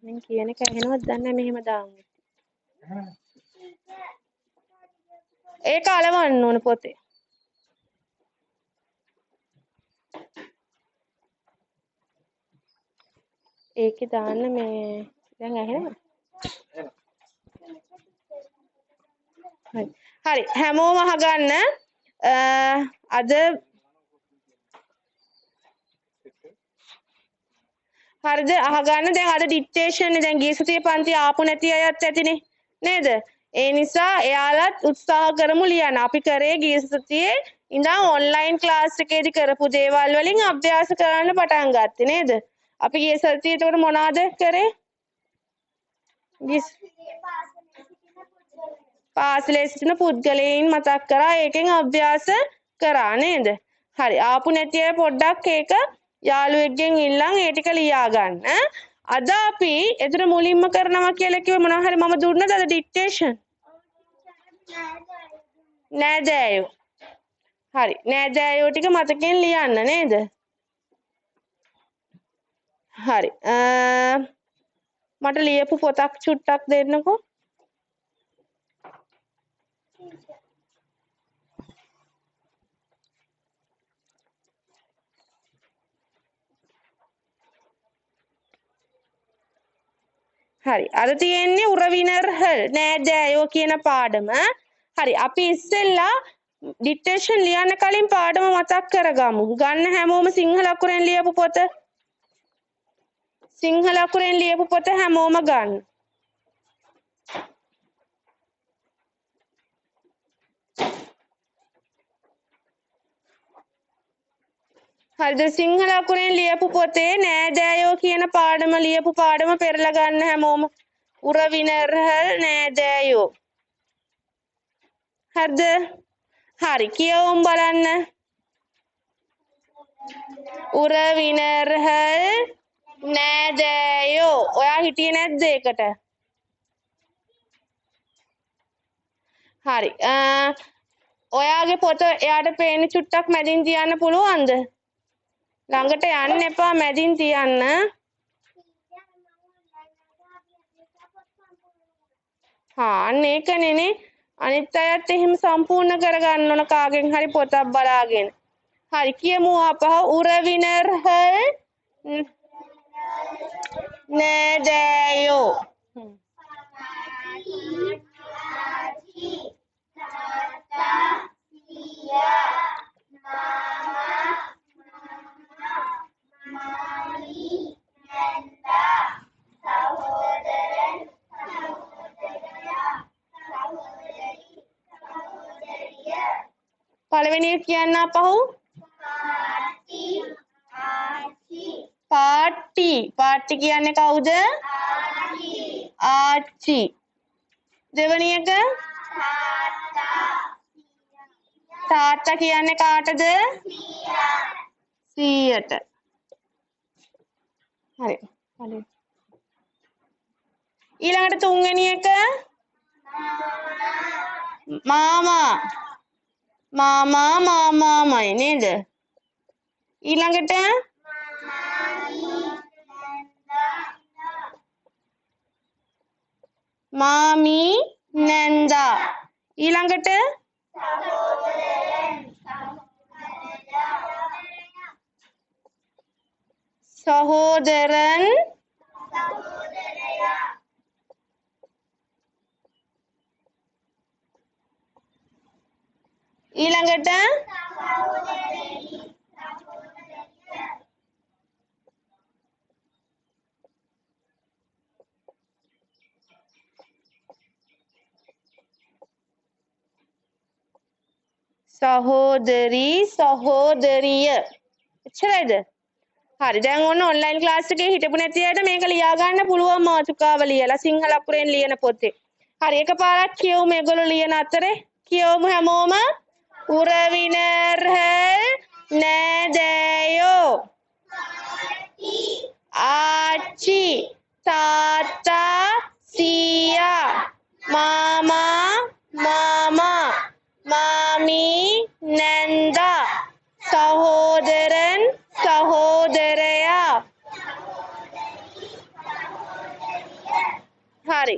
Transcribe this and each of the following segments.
මම කියන එක ඇහෙනවද දන්නේ නැහැ මෙහෙම දාමු. ඒක අලවන්න ඕන පොතේ. ඒකේ දාන්න මේ දැන් ඇහෙනවද? හරි හැමෝම අහගන්න අද හරිද අහගන්න දැන් අද ඩික්ටේෂන් නේ දැන් ගිය සතියේ පන්ති ආපු නැති අයත් ඇතිනේ නේද ඒ නිසා එයාලත් උත්සාහ කරමු ලියන්න අපි කරේ ගිය සතියේ ඉඳන් ඔන්ලයින් ක්ලාස් එකේදී කරපු දේවල් වලින් අභ්‍යාස කරන්න පටන් ගත්තේ නේද අපි ගිය සතියේ එතකොට මොනවද කරේ පාසලේ සිටින පුද්ගලයන් මතක් කරා ඒකෙන් අභ්‍යාස කරා නේද හරි ආපු නැති අය පොඩ්ඩක් ඒක යාළුවෙක්ගෙන් ඉල්ලන් ඒ ටික ලියා ගන්න අද අපි එතන මුලින්ම කරනවා කියලා කිව්ව මොනවා හරි මම දුන්නද අද ඩික්ටේෂන් නෑදෑයෝ හරි නෑදෑයෝ ටික මතකෙන් ලියන්න නේද හරි මට ලියපු පොතක් චුට්ටක් දෙන්නකෝ හරි අද තියෙන්නේ උරවිනර්හල් නෑදෑයෝ කියන පාඩම හරි අපි ඉස්සෙල්ලා ඩික්ටේෂන් ලියන්න කලින් පාඩම මතක් කරගමු ගන්න හැමෝම සිංහල අකුරෙන් ලියපු පොත සිංහල අකුරෙන් ලියපු පොත හැමෝම ගන්න හරිද සිංහල අකුරෙන් ලියපු පොතේ නෑදෑයෝ කියන පාඩම ලියපු පාඩම පෙරලා ගන්න හැමෝම උරවිනර්හල් නෑදෑයෝ හරිද හරි කියවමු බලන්න උරවිනර්හල් නෑදෑයෝ ඔයා හිටියේ නැද්ද ඒකට හරි ඔයාගේ පොත එයාට පේන්නේ චුට්ටක් මැදින් තියන්න පුළුවන්ද ළඟට යන්න එපා මැදින් තියන්න අන්න ඒකනේ අනිත් අයත් එහෙම සම්පූර්ණ කරගන්න ඕන කාගෙන් හරි පොතක් බලාගෙන හරි කියමු අපහ උරවිනර්හල් නෑදෑයෝ පළවෙනි කියන්න අපහු පාට්ටි කියන්නේ කවුද ආච්චි දෙවෙනි එක තාත්තා කියන්නේ කාටද සීයට හරි ඊළඟට තුන්වෙනි එක මාමාමයි නේද ඊළඟට මාමි නැන්දා ඊළඟට සහෝදරන් ඊළඟට සහෝදරී සහෝදරිය එච්චරයිද හරි දැන් ඔන්න ඔන්ලයින් ක්ලාස් එකේ හිටපු නැති අයට මේක ලියා ගන්න පුළුවන් මාතෘකාව ලියලා සිංහල අකුරෙන් ලියන පොතේ හරි එකපාරක් කියවමු මේගොල්ලෝ ලියන අතරේ කියවමු හැමෝම උරවිනර්හල් නෑදෑයෝ ආච්චි තාත්තා සීයා මාමා මාමි නැන්දා සහෝදරන් සහෝදරයා හරි.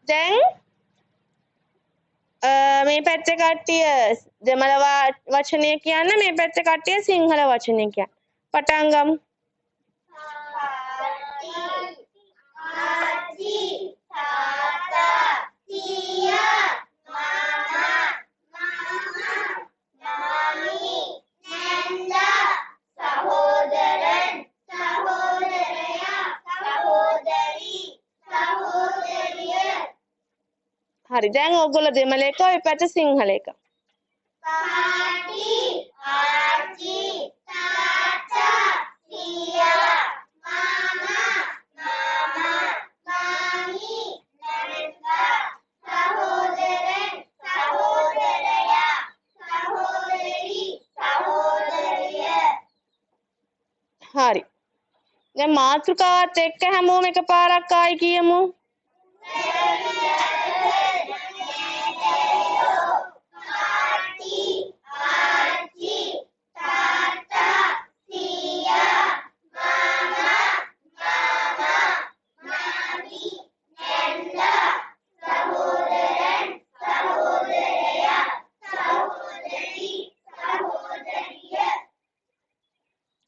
දැන් මේ පැත්තේ කට්ටිය දෙමළ වචනය කියන්න, මේ පැත්තේ කට්ටිය සිංහල වචනය කියන්න. පටන් ගමු. ආච්චි තාත්තා සීයා මාමා මාමී නැන්දා සහෝදරන් සහෝදරයා සහෝදරි සහෝදරිය. හරි. දැන් ඔයගොල්ලෝ දෙමළ එක, ඔය පැත්ත සිංහල එක. පාටි ආච්චි තාත්තා සීයා මාමා මාමා මාමී නැන්දා සහෝදරන් සහෝදරයා සහෝදරි සහෝදරිය. හරි. දැන් මාතෘකාවත් එක්ක හැමෝම එකපාරක් ආයි කියමු. පාටි ආච්චි තාත්තා සීයා මාමා මාමා මාමී නැන්දා සහෝදරන් සහෝදරයා සහෝදරි සහෝදරිය.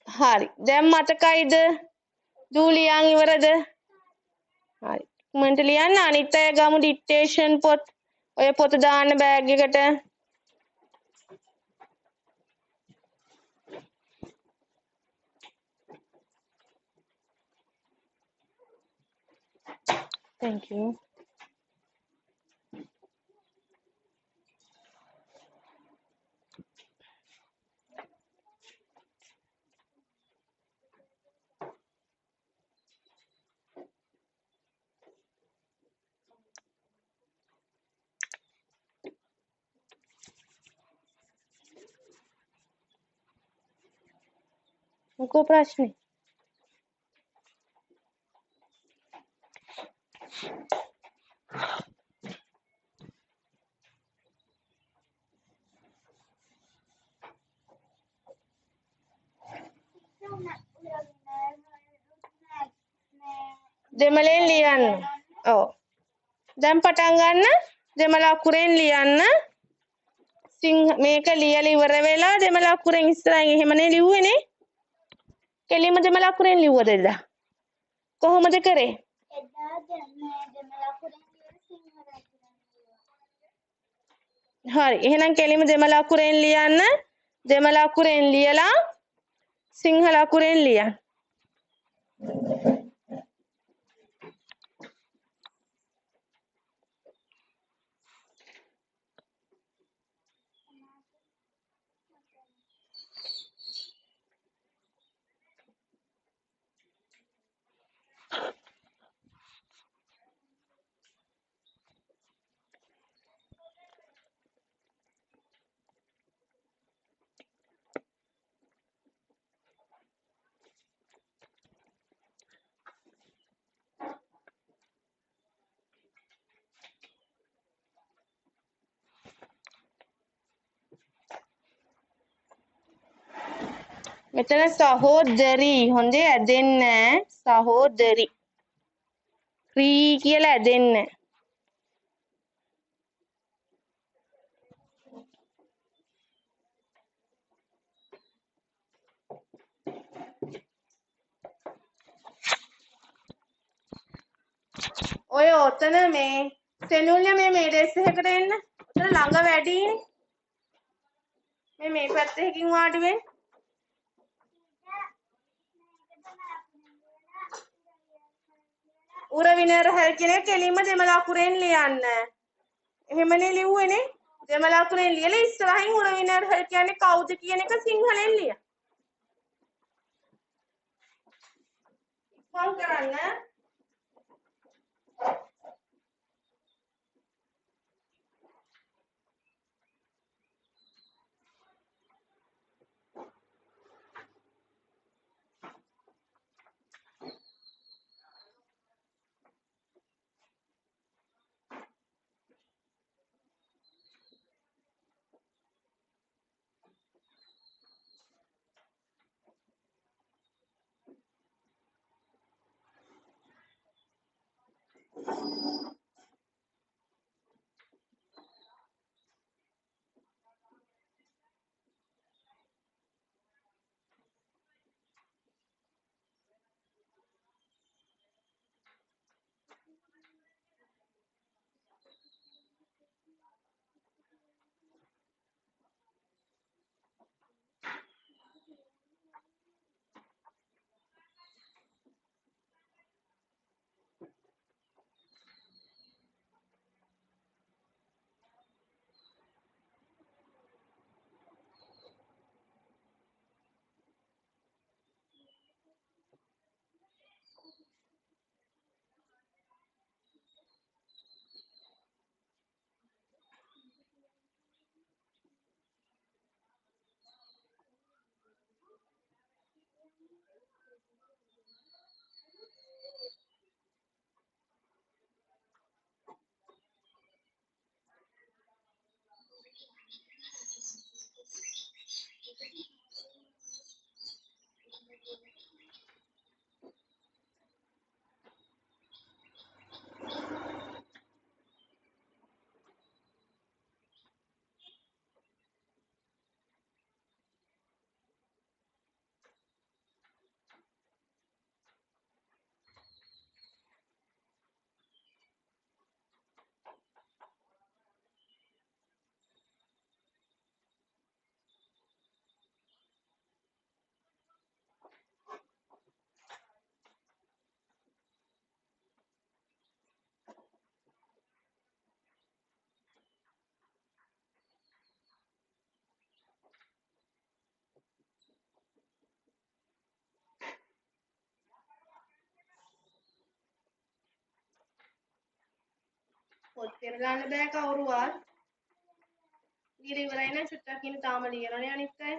හරි. දැන් මතකයිද? දූ ලියන් ඉවරද? හරි. කමෙන්ට් ලියන්න. අනිත් අය ගමු ඩික්ටේෂන් පොත්. ඔය පොත දාන්න බෑග් එකට. Thank you. මොකෝ ප්‍රශ්නේ? දෙමළෙන් ලියන්න. ඔව්. දැන් පටන් ගන්න. දෙමළ අකුරෙන් ලියන්න. මේක ලියලා ඉවර වෙලා දෙමළ අකුරෙන් ඉස්සරහින් එහෙමනේ ලිව්වේනේ. කෙලින්ම දෙමළ අකුරෙන් ලිව්වද එදා? කොහොමද කරේ? එදා දෙමළ අකුරෙන් සිංහල අකුරෙන්. හරි. එහෙනම් කෙලින්ම දෙමළ අකුරෙන් ලියන්න. දෙමළ අකුරෙන් ලියලා සිංහල අකුරෙන් ලියන්න. මෙතන සහෝදරි හොඳේ ඇදෙන්න සහෝදරි ක්‍රී කියලා ඇදෙන්න. ඔය ඔතන මේ සෙනුල්‍ය මේ ඩෙස් එකකට එන්න. ඔතන ළඟ වැඩිනේ. මේ පැත්තකින් වාඩි වෙන්න. උරවිනර හැල් කෙනෙක් කෙලින්ම දෙමළ අකුරෙන් ලියන්න. එහෙමනේ ලිව්වේනේ. දෙමළ අකුරෙන් ලියලා ඉස්සරහින් උරවිනර හැල් කියන්නේ කවුද කියන එක සිංහලෙන් ලියන්න. ඉක්මන් කරන්න. පොත් ගන්න බෑ කවුරුවත්. ඊට ඉවරයි නේ චුට්ටක් ඉන්න තාම ලියනවනේ අනිත් අය.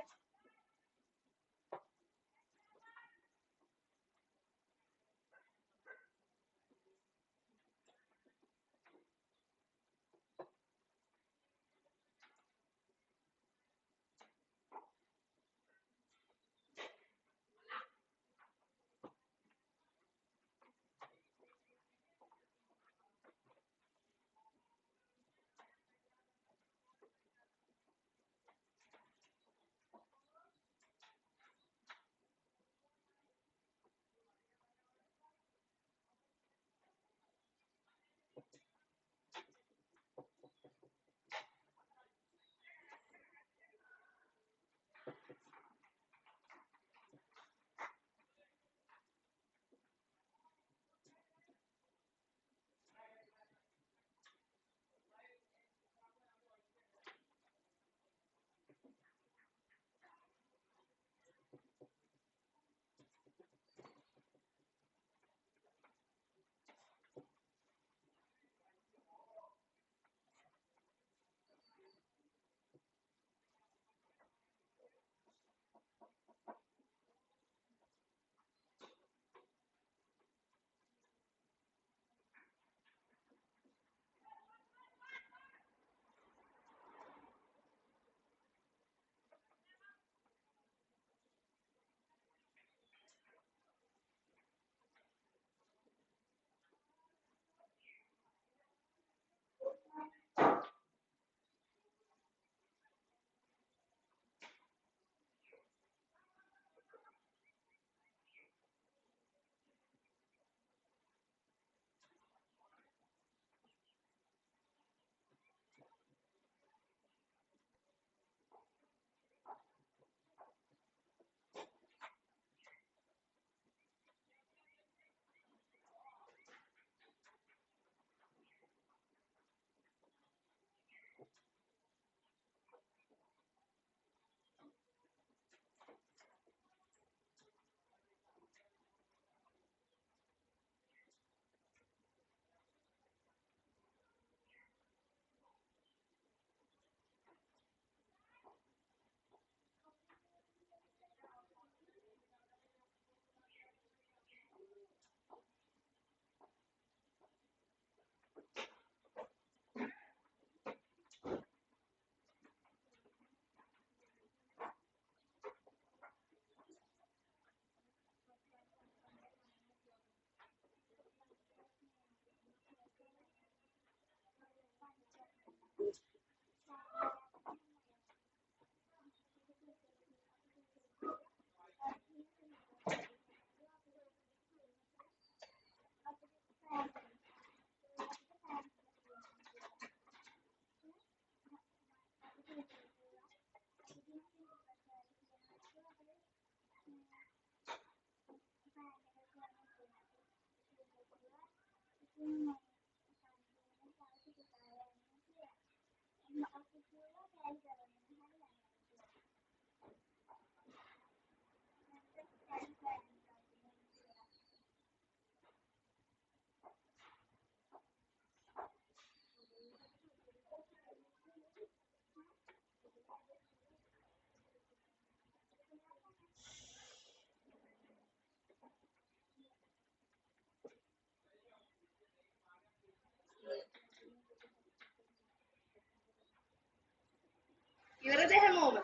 ඉවරද හැමෝම?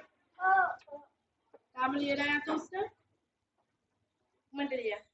තාම ලියලා නැත උත්තර? මට ලියන්න.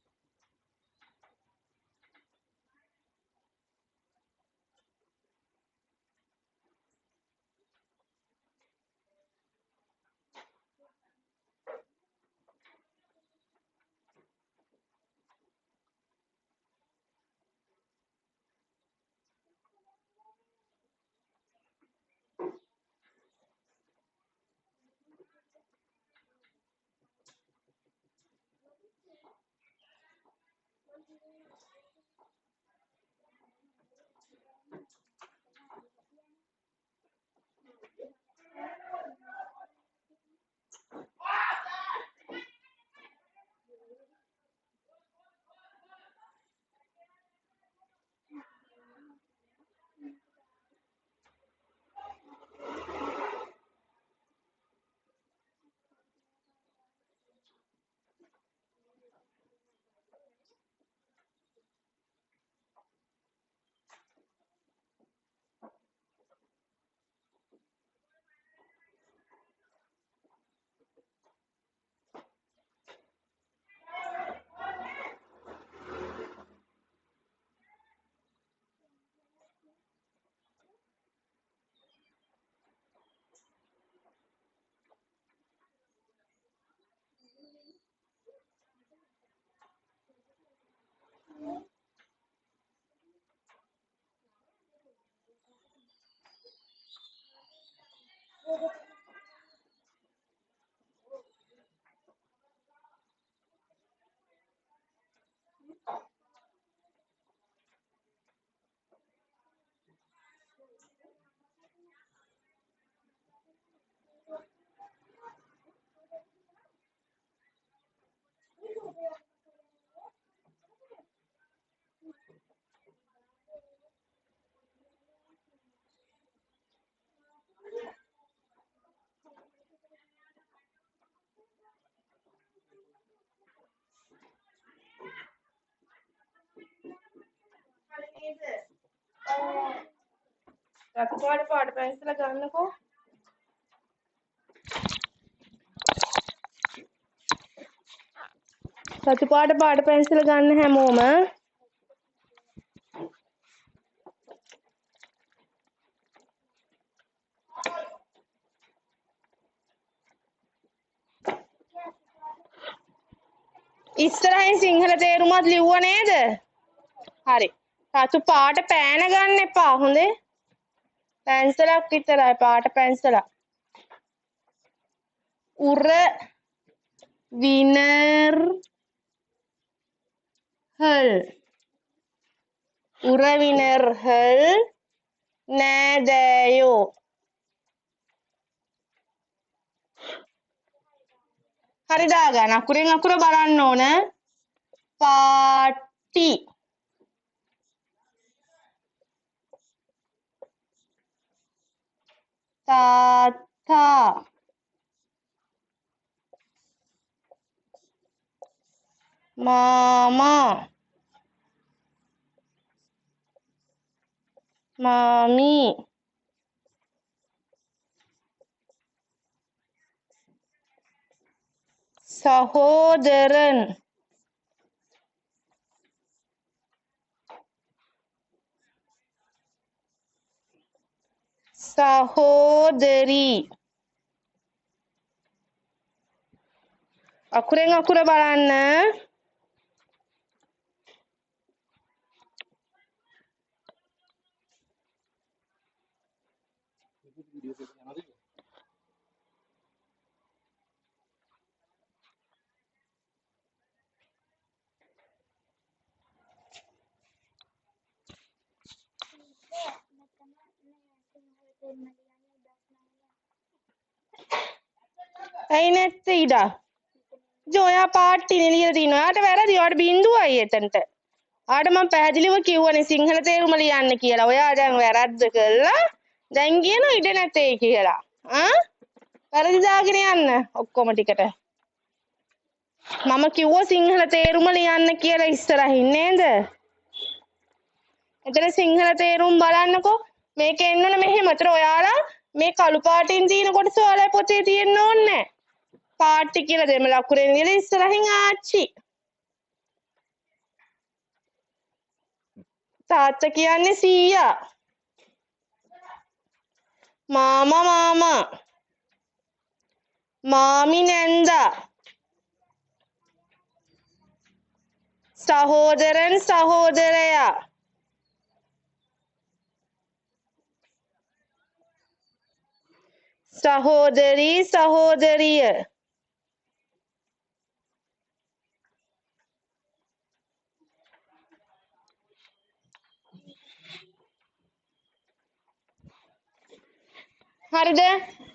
රතුපාට පාට පැන්සල ගන්නකෝ. රතුපාට පාට පැන්සල ගන්න හැමෝම. ඉස්සරහින් සිංහල තේරුමත් ලිව්ව නේද? හරි. රතු පාට පෑන ගන්න එපා. හොඳේ? පැන්සලක් විතරයි පාට පැන්සලක්. උර විනර් හල් උරවිනර් හල් නෑදෑයෝ. හරි දාගන්න. අකුරෙන් අකුර බලන්න ඕන. පාටි තාත්තා මාමා මාමි සහෝදරන් සහෝදරී. අකුරෙන් අකුර බලන්න. ඇයි නැත්තේ ඉඩා? ඉතින් ඔයා පාට්ටිනේ ලියලා තිනවා. ඔයාට වැරදි. ඔයාට බින්දුවයි එතනට. ඔයාට මම පැහැදිලිව කිව්වනේ සිංහල තේරුම ලියන්න කියලා. ඔයා දැන් වැරද්ද කළා. දැන් කියනවා ඉඩ නැතේ කියලා. වැරදි දාගෙන යන්න ඔක්කොම ටිකට. මම කිව්වා සිංහල තේරුම ලියන්න කියලා ඉස්සරහින් නේද? එතන සිංහල තේරුම් බලන්නකෝ. මේක එන්න ඕන මෙහෙම. ඒතර ඔයාලා මේ කළු පාටින් තියෙන කොටස ඔයාලා පොතේ තියෙන්න ඕනේ නැහැ. පාටි කියලා දෙමළ අකුරෙන් ලියලා ඉස්සරහින් ආච්චි. තාත්තා කියන්නේ සීයා. මාමා. මාමි නැන්දා. සහෝදරන් සහෝදරයා. සහෝදරී සහෝදරිය. හරිද?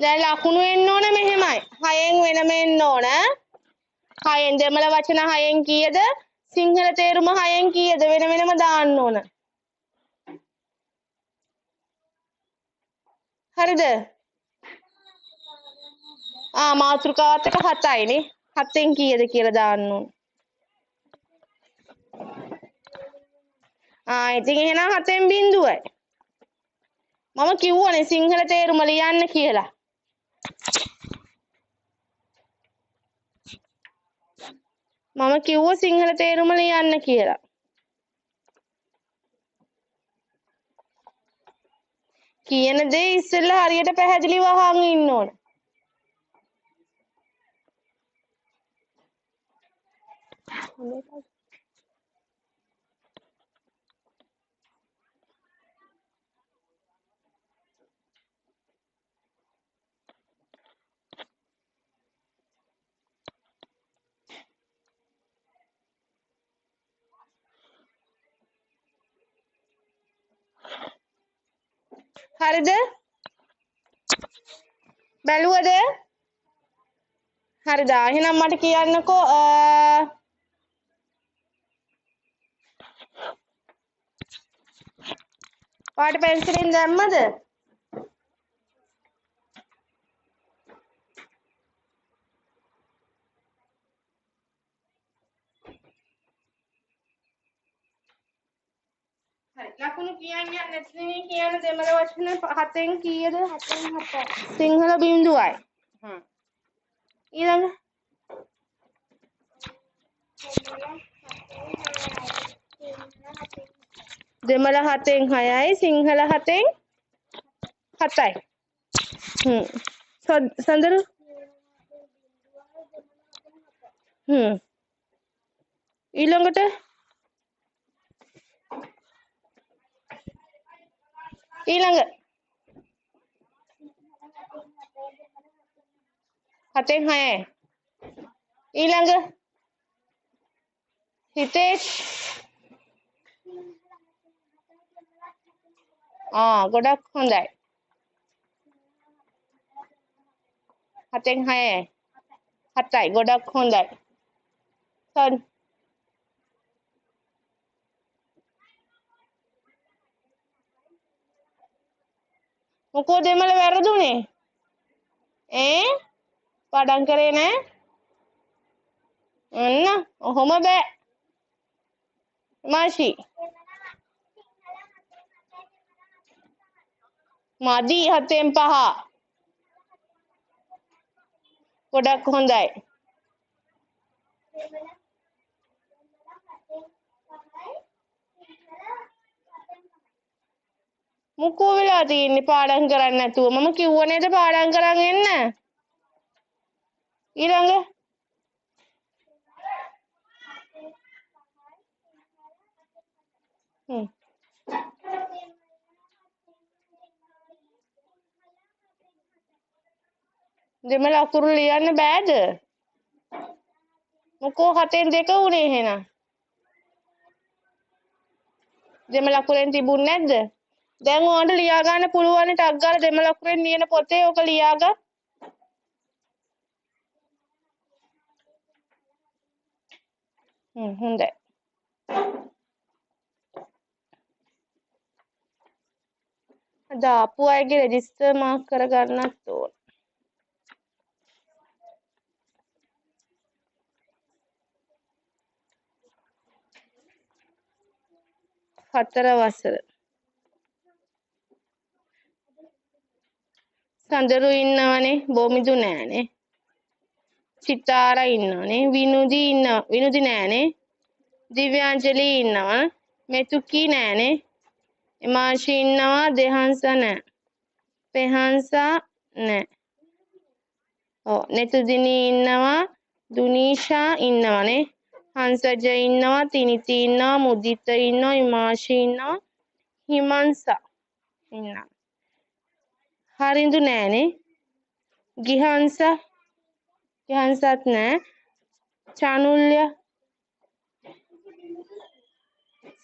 දැන් ලකුණු එන්න ඕන මෙහෙමයි. 6න් වෙනම එන්න ඕන. 6න් දෙමළ වචන 6න් කීයද? සිංහල තේරුම 6න් කීයද? වෙන වෙනම දාන්න ඕන. හරිද? මාතෘකාවත් එක 7යිනේ. 7න් කීයද කියලා දාන්න ඕන. ඉතින් එහෙනම් 7න් බිඳුවයි. මම කිව්වනේ සිංහල තේරුම ලියන්න කියලා. මම කිව්වා සිංහල තේරුම ලියන්න කියලා. කියන දේ ඉස්සෙල්ලා හරියට පැහැදිලිව අහන් ඉන්න ඕන. හරිද? බැලුවද? හරිද? එහෙනම් මට කියන්නකෝ පාට පෙන්සිලෙන් දැම්මද? හරි. ලකුණු කියන්නේ නැත්නම් කියන දෙමළ වචන 7න් කීයද? 7න් 7. සිංහල බිඳුවයි. ඊළඟ දෙමළ 7න් 6යි සිංහල 7න් 7යි. සඳරු ඊළඟට ඊළඟ 7න් 6යි. ඊළඟ හිතේෂ් ගොඩක් හොඳයි. 7න් 6යි. 7යි ගොඩක් හොඳයි. මොකෝ දෙමළ වැරදුනේ? පාඩම් කරේ නෑ? ඔහොම බෑ. මාෂි. මදි 7න් 5. ගොඩක් හොඳයි. මොකෝ වෙලා තියෙන්නේ පාඩම් කරන්නේ නැතුව? මම කිව්ව නේද පාඩම් කරන් එන්න. ඊළඟ දෙමළ අකුරු ලියන්න බෑද? මොකෝ 7න් 2 උනේ එහෙනම්? දෙමළ අකුරෙන් තිබුණ නැද්ද? දැන් ඕන්ට ලියා ගන්න පුළුවන් ටක් ගාලා දෙමළ අකුරෙන් ලියන පොතේ ඔක ලියා ගන්න. හොඳයි. අද ආපු අයගේ රෙජිස්ටර් මාක් කරගන්නත් ඕන. 4 වසර. සඳරු ඉන්නවනේ, බොමිදු නෑනේ. චිතාරා ඉන්නවනේ, විනුදි නෑනේ. දිව්‍යාංජලි ඉන්නවා. මෙතුකි නෑනේ. එමාෂි ඉන්නවා, දෙහංස නෑ. පෙහංසා නෑ. ඔව් නෙතුදිනී ඉන්නවා, දුනීෂා ඉන්නවනේ. හංසජ ඉන්නවා, තිනිති ඉන්නවා, මුදිත ඉන්නවා, ඉමාෂි ඉන්නවා, හිමංසා ඉන්නවා. හරිඳු නෑනේ. ගිහංසත් නෑ. චනුල්‍ය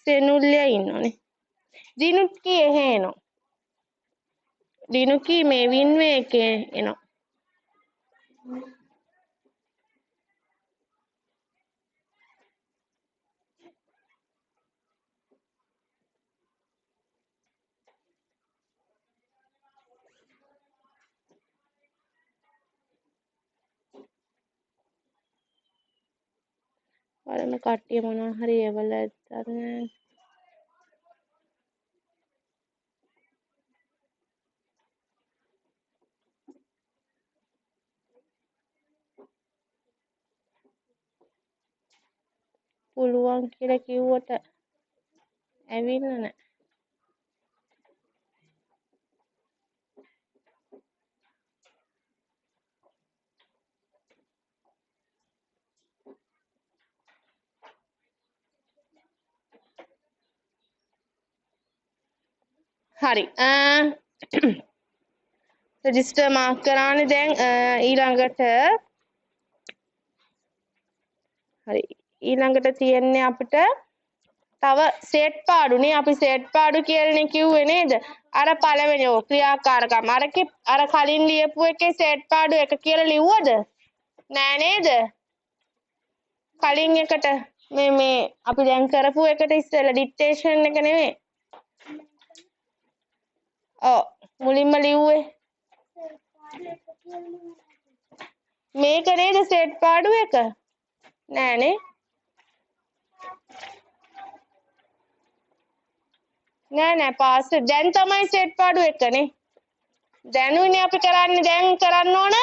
සෙනුල්‍ය ඉන්නෝනේ. දිනුකි එහෙ එනවා. දිනුකි මේ වින්වේ එකේ එනවා. බලන්න කට්ටිය මොනවා හරි ඒවල ඇත්තන්නේ. පුළුවන් කියලා කිව්වට ඇවිල්ලා නැහැ. හරි. රෙජිස්ටර් මාක් කරානේ දැන් ඊළඟට හරි. ඊළඟට තියෙන්නේ අපිට තව සෙට් පාඩුනේ. අපි සෙට් පාඩු කියලානේ කිව්වේ නේද? අර පළවෙනි ඔය ක්‍රියාකාරකම් අර කලින් ලියපු එකේ සෙට් පාඩු එක කියලා ලිව්වද? නෑ නේද? කලින් එකට මේ අපි දැන් කරපු එකට ඉස්සෙල්ලා ඩික්ටේෂන් එක නෙමෙයි. ඔව් මුලින්ම ලිව්වේ මේක නේද සෙට් පාඩු එක? නෑනේ. නෑ පාස් දැන් තමයි සෙට් පාඩු එකනේ. දැනුනේ අපි කරන්නේ දැන් කරන්න ඕන.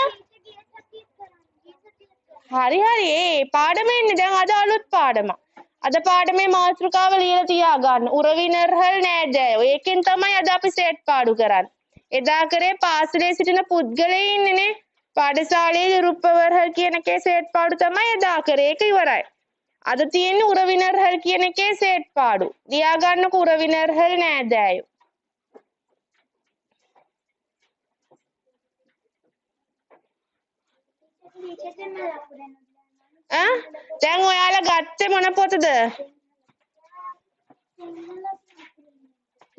හරි ඒ පාඩමේ දැන් අද අලුත් පාඩමක්. අද පාඩමේ මාතෘකාව ලියලා තියාගන්න. උරවිනර්හල් නෑදෑයෝ. ඒකෙන් තමයි අද අපි සෙට් පාඩු කරන්නේ. එදා කරේ පාසලේ සිටින පුද්ගලයන් ඉන්නනේ. පාඨශාලයේ රුප්පවර්හල් කියන එකේ සෙට් පාඩු තමයි එදා කරේ. ඒක ඉවරයි. අද තියෙන්නේ උරවිනර්හල් කියන එකේ සෙට් පාඩු. ලියා ගන්නකො උරවිනර්හල් නෑදෑයෝ. දැන් ඔයාලා ගත්තේ මොන පොතද?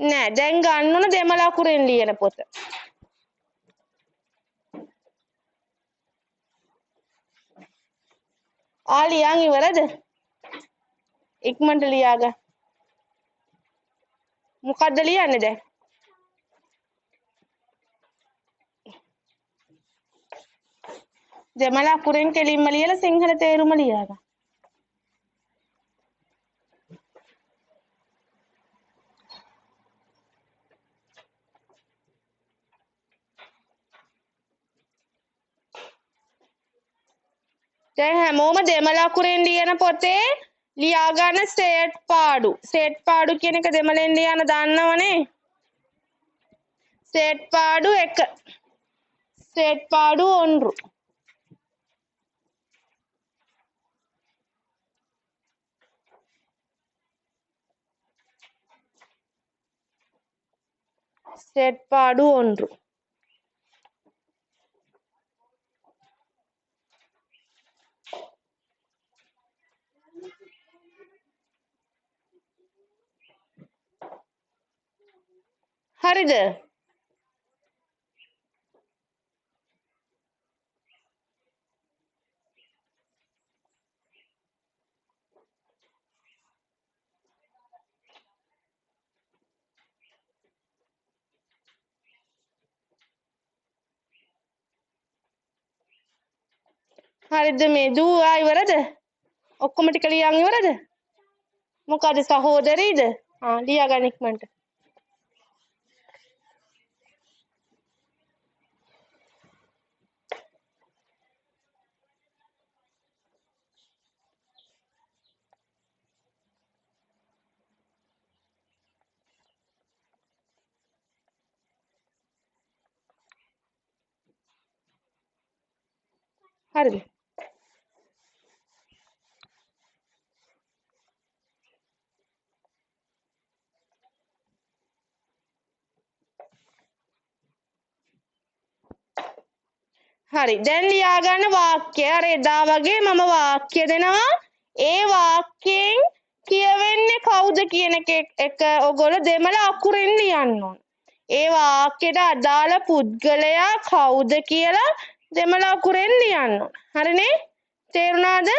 නෑ දැන් ගන්න ඕන දෙමළ අකුරෙන් ලියන පොත. ලියන් ඉවරද? ඉක්මනට ලියා ගන්න. මොකද්ද ලියන්නේ දැන්? දෙමළ අකුරෙන් කෙලින්ම ලියලා සිංහල තේරුම ලියා ගන්න. දැන් හැමෝම දෙමළ අකුරෙන් ලියන පොතේ ලියා ගන්න සෙට් පාඩු. සෙට් පාඩු කියන එක දෙමළෙන් ලියන්න දන්නවනේ. සෙට් පාඩු 1. සෙට් පාඩු 1. සෙට් පාඩු 1. හරිද? හරිද මේ දුවා ඉවරද? ඔක්කොම ටික ලියන් ඉවරද? මොකද සහෝදරීද? ලියා ගන්න ඉක්මනට. හරිද? හරි දැන් ලියා ගන්න වාක්‍ය අර එදා වගේ මම වාක්‍ය දෙනවා ඒ වාක්‍යයෙන් කියවෙන්නේ කවුද කියන එක ඔයගොල්ලෝ දෙමළ අකුරින් ලියන්න ඕන. ඒ වාක්‍යයට අදාළ පුද්ගලයා කවුද කියලා දෙමළ අකුරෙන් ලියන්න ඕන. හරිනේ? තේරුණාද?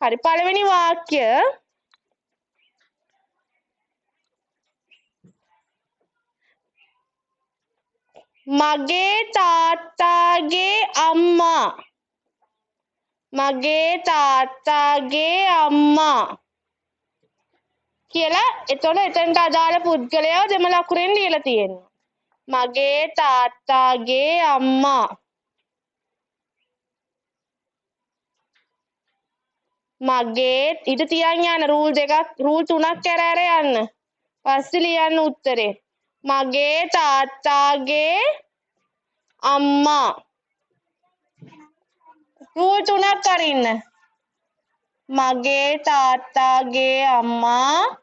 හරි පළවෙනි වාක්‍ය මගේ තාත්තාගේ අම්මා මගේ තාත්තාගේ අම්මා කියලා එතකොට එතනට අදාළ පුද්ගලයාව දෙමළ අකුරෙන් ලියලා තියෙනවා. මගේ තාත්තාගේ අම්මා මගේ ඊට තියන් යන රූල් 3ක් ඇර යන්න. පස්සේ ලියන්න උත්තරේ. මගේ තාත්තාගේ අම්මා රූල් 3ක් අරින්න. මගේ තාත්තාගේ අම්මා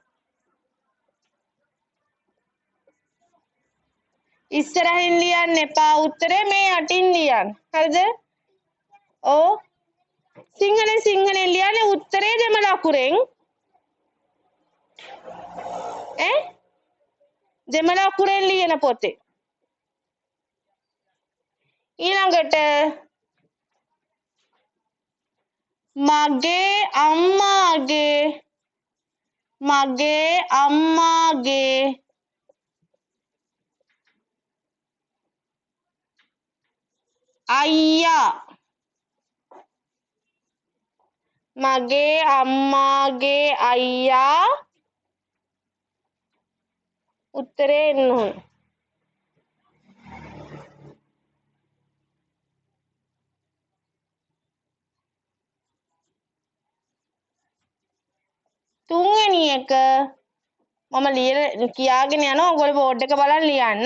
ඉස්සරහින් ලියන්න එපා උත්තරේ මේ යටින් ලියන්න. හරිද? ඔව්. සිංහලෙන් ලියන්නේ උත්තරේ දෙමළ අකුරෙන්. දෙමළ අකුරෙන් ලියන පොතේ. ඊළඟට මගේ අම්මාගේ අයියා මගේ අම්මාගේ අයියා උත්තරේ එන්න ඕන. තුන්වෙනි එක මම කියාගෙන යනවා ඔයගොල්ලෝ බෝඩ් එක බලන් ලියන්න.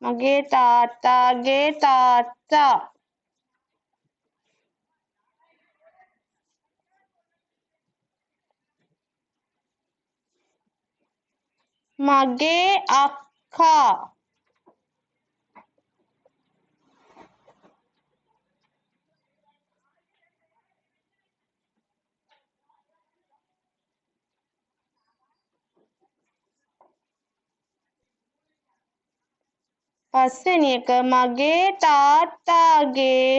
මගේ තාත්තාගේ තාත්තා මගේ අක්කා පස්වෙනි එක මගේ තාත්තාගේ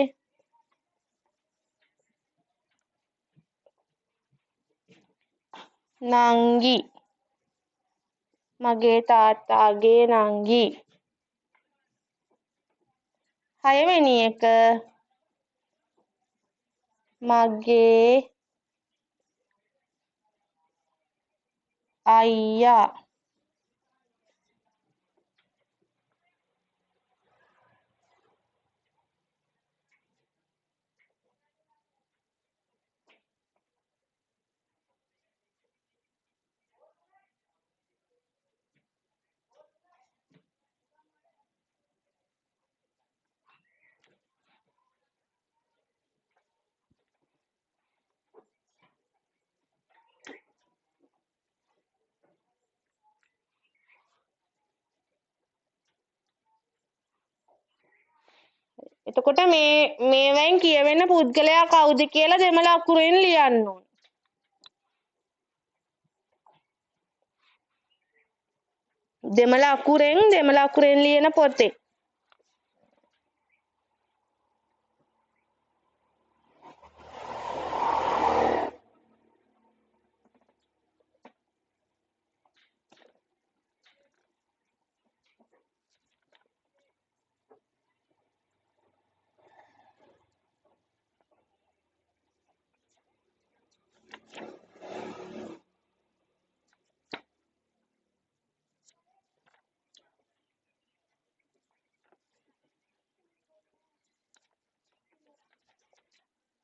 නංගි මගේ තාත්තාගේ නංගි. හයවෙනි එක මගේ අයියා එතකොට මේවෙන් කියවෙන පුද්ගලයා කවුද කියලා දෙමළ අකුරෙන් ලියන්න ඕන. දෙමළ අකුරෙන් ලියන පොතේ.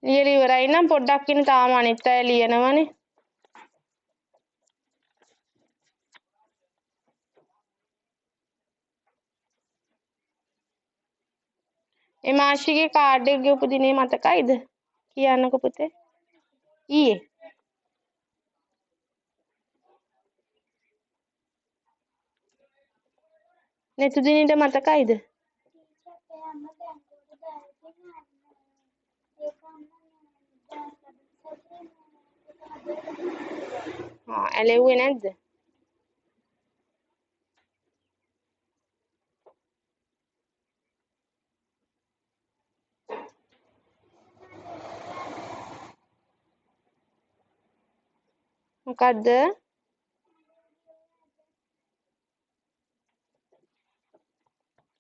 ලියලා ඉවරයි නම් පොඩ්ඩක් ඉන්න තාම අනිත් අය ලියනවනේ. එමාෂිගේ කාඩ් එක ගෙවපු දිනේ මතකයිද? කියන්නකෝ පුතේ. ඊයේ. නෙතුදිනේට මතකයිද? ඇලෙව්වේ නැද්ද? මොකද්ද?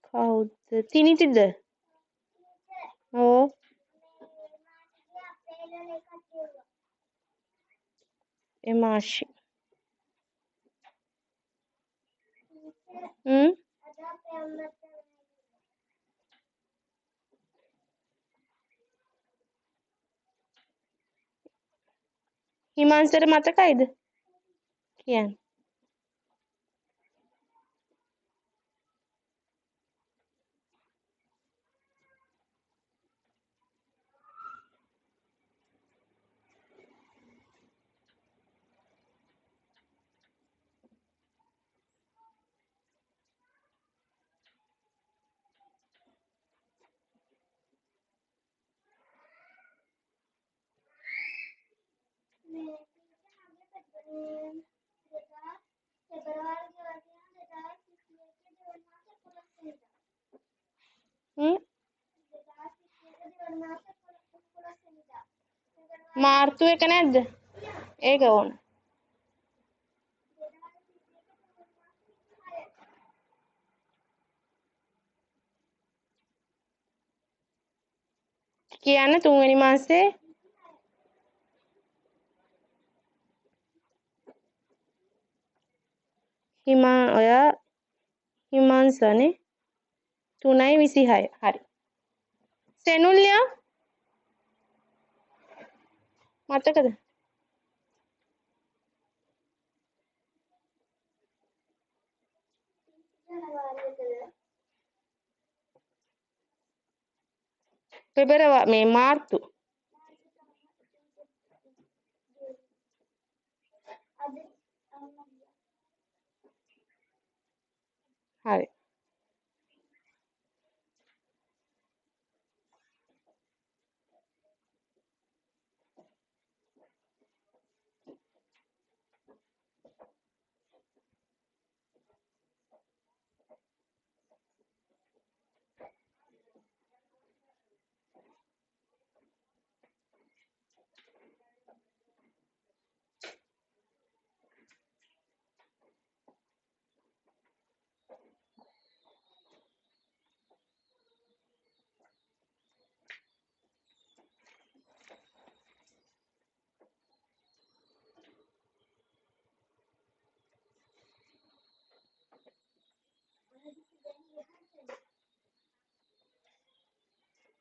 කවුද? තිනිතිද? ඔව්. එමාෂි. හිමංසට මතකයිද? කියන්න. මාර්තු එක නැද්ද? ඒක ඕන. කියන්න තුන්වෙනි මාසේ හිමංසනේ 3:26. හරි. සෙනුල්යා මතකද? මේ මාර්තු. හරි.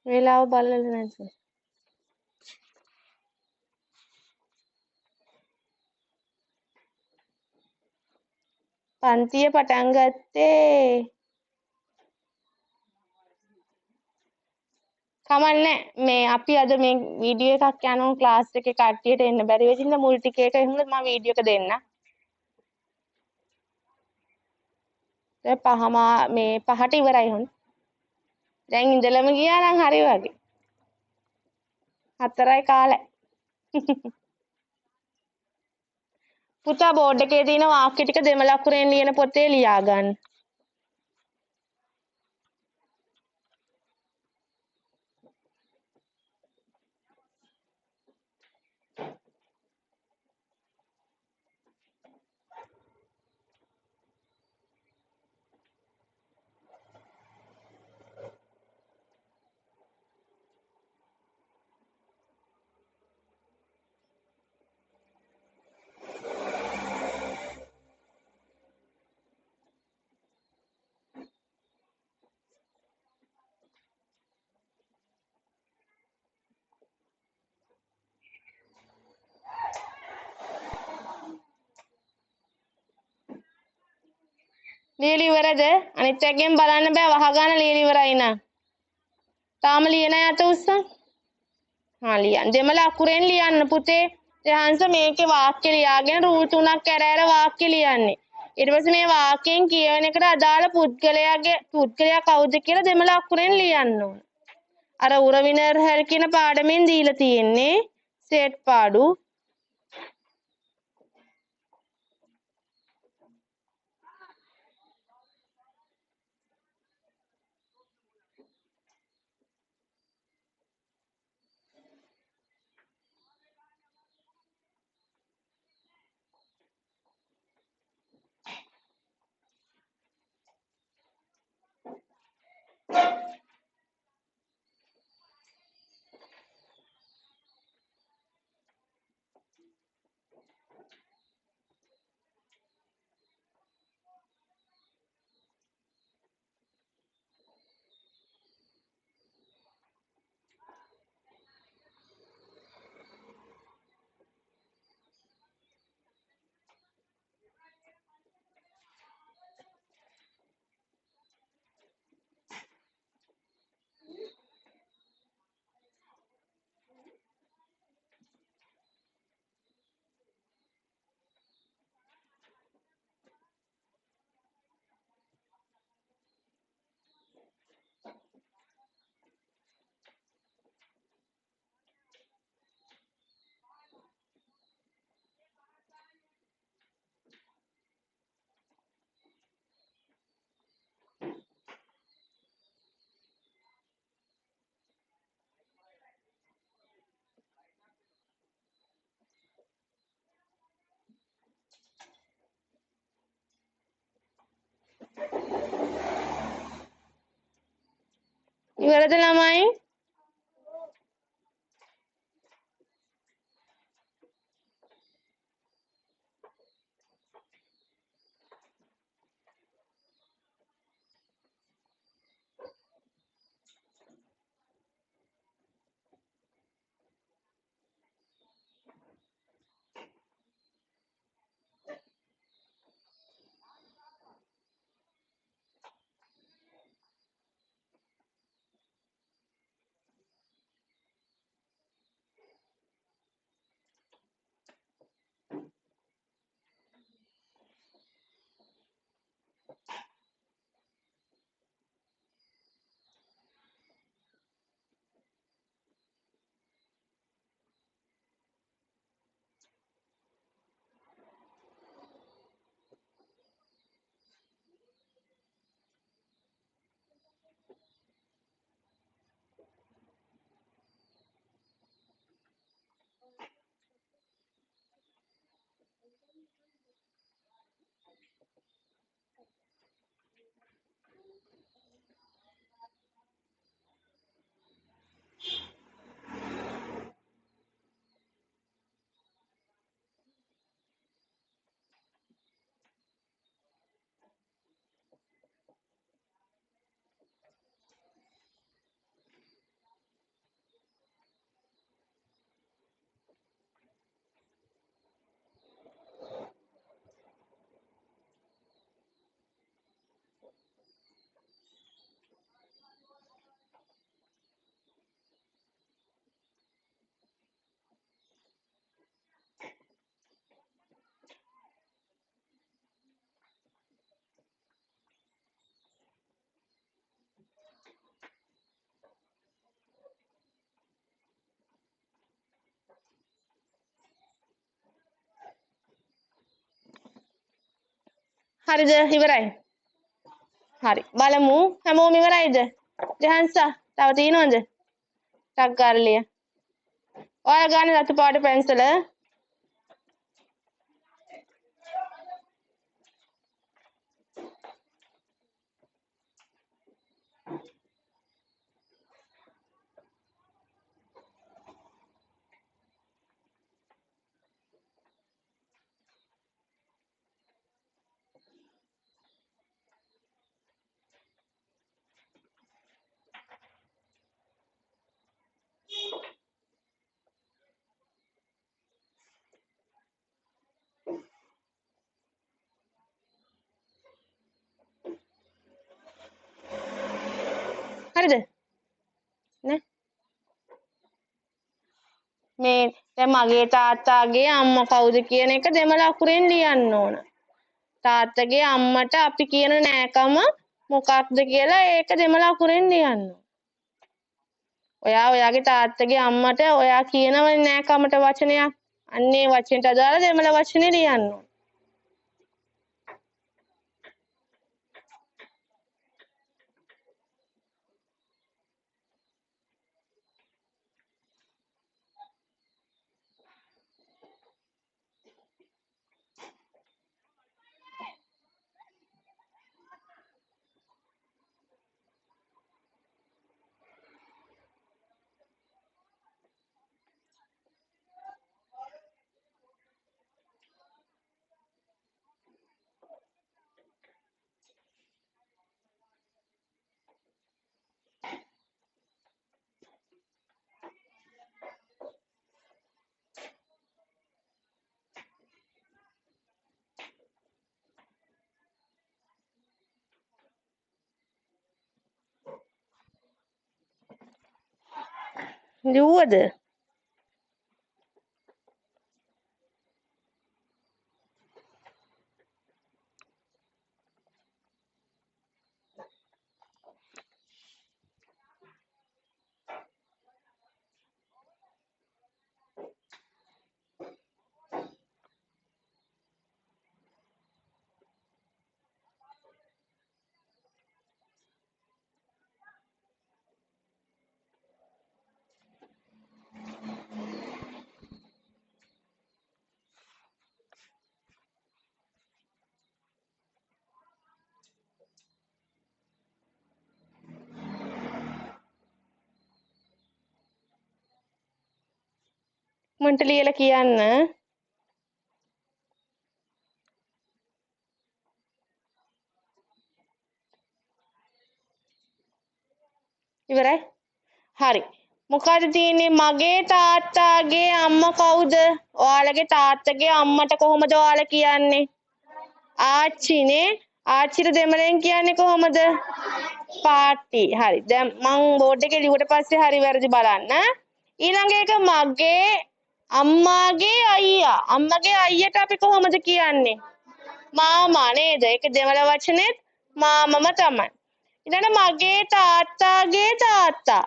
වේලාව බලලා නැද්ද? පන්තිය පටන් ගත්තේ කමන්නේ. මේ අපි අද මේ වීඩියෝ එකක් යනවා ක්ලාස් එකේ කට්ටියට එන්න බැරි වෙච්ච ඉඳ මුල් ටික එක හින්දා මම වීඩියෝ එක දෙන්න. දැන් මේ 5ට ඉවරයි හොන්. දැන් ඉඳලම ගියා නම් හරි වගේ. 4යි කාලයි. පුතා බෝඩ් එකේ තියෙන වාක්‍ය ටික දෙමළ අකුරෙන් ලියන පොතේ ලියා ගන්න. ලියලා ඉවරද? අනිත් එකෙන් බලන්න බෑ වහගන්න ලියලා ඉවරයි නා. තාම ලියන අය අත උස්සන්. හා ලියන්න. දෙමළ අකුරෙන් ලියන්න පුතේ. ජහන්ස මේකේ වාක්‍ය ලියාගෙන රූල් 3ක් ඇර වාක්‍ය ලියන්නේ. ඊට පස්සේ මේ වාක්‍යයෙන් කියවන එකට අදාළ පුද්ගලයා කවුද කියලා දෙමළ අකුරෙන් ලියන්න ඕන. අර උරවිනර් හැල් කියන පාඩමෙන් දීලා තියෙන්නේ සෙට් පාඩු. ඉවරද ළමයි? හරිද? ඉවරයි. හරි. බලමු. හැමෝම ඉවරයිද? ජහන්සා තව තියෙනවද? ටක් ගාලා ලිය. ඔයාලා ගන්න රතු පාට පැන්සල. හරිද? නේ? මේ දැන් මගේ තාත්තාගේ අම්මා කවුද කියන එක දෙමළ අකුරෙන් ලියන්න ඕන. තාත්තගේ අම්මට අපි කියන නෑකම මොකක්ද කියලා ඒක දෙමළ අකුරෙන් ලියන්න. ඔයා ඔයාගේ තාත්තගේ අම්මට ඔයා කියනවනේ නෑකමට වචනයක්. අන්නේ වචනට අදාළ දෙමළ වචනේ ලියන්න. ලිව්වද? මන්ට ලියලා කියන්න. ඉවරයි. හරි. මොකද තියෙන්නේ මගේ තාත්තාගේ අම්මා කවුද? ඔයාලගේ තාත්තගේ අම්මට කොහොමද ඔයාලා කියන්නේ? ආච්චිනේ. ආච්චිට දෙමළෙන් කියන්නේ කොහොමද? පාටි. හරි. දැන් මං බෝඩ් එකේ ලිව්වට පස්සේ හරි වැරදි බලන්න. ඊළඟ එක මගේ අම්මාගේ අයියා. අම්මගේ අයියට අපි කොහොමද කියන්නේ? මාමා නේද? ඒක දෙමළ වචනේත් මාමම තමයි. ඊළඟ මගේ තාත්තාගේ තාත්තා.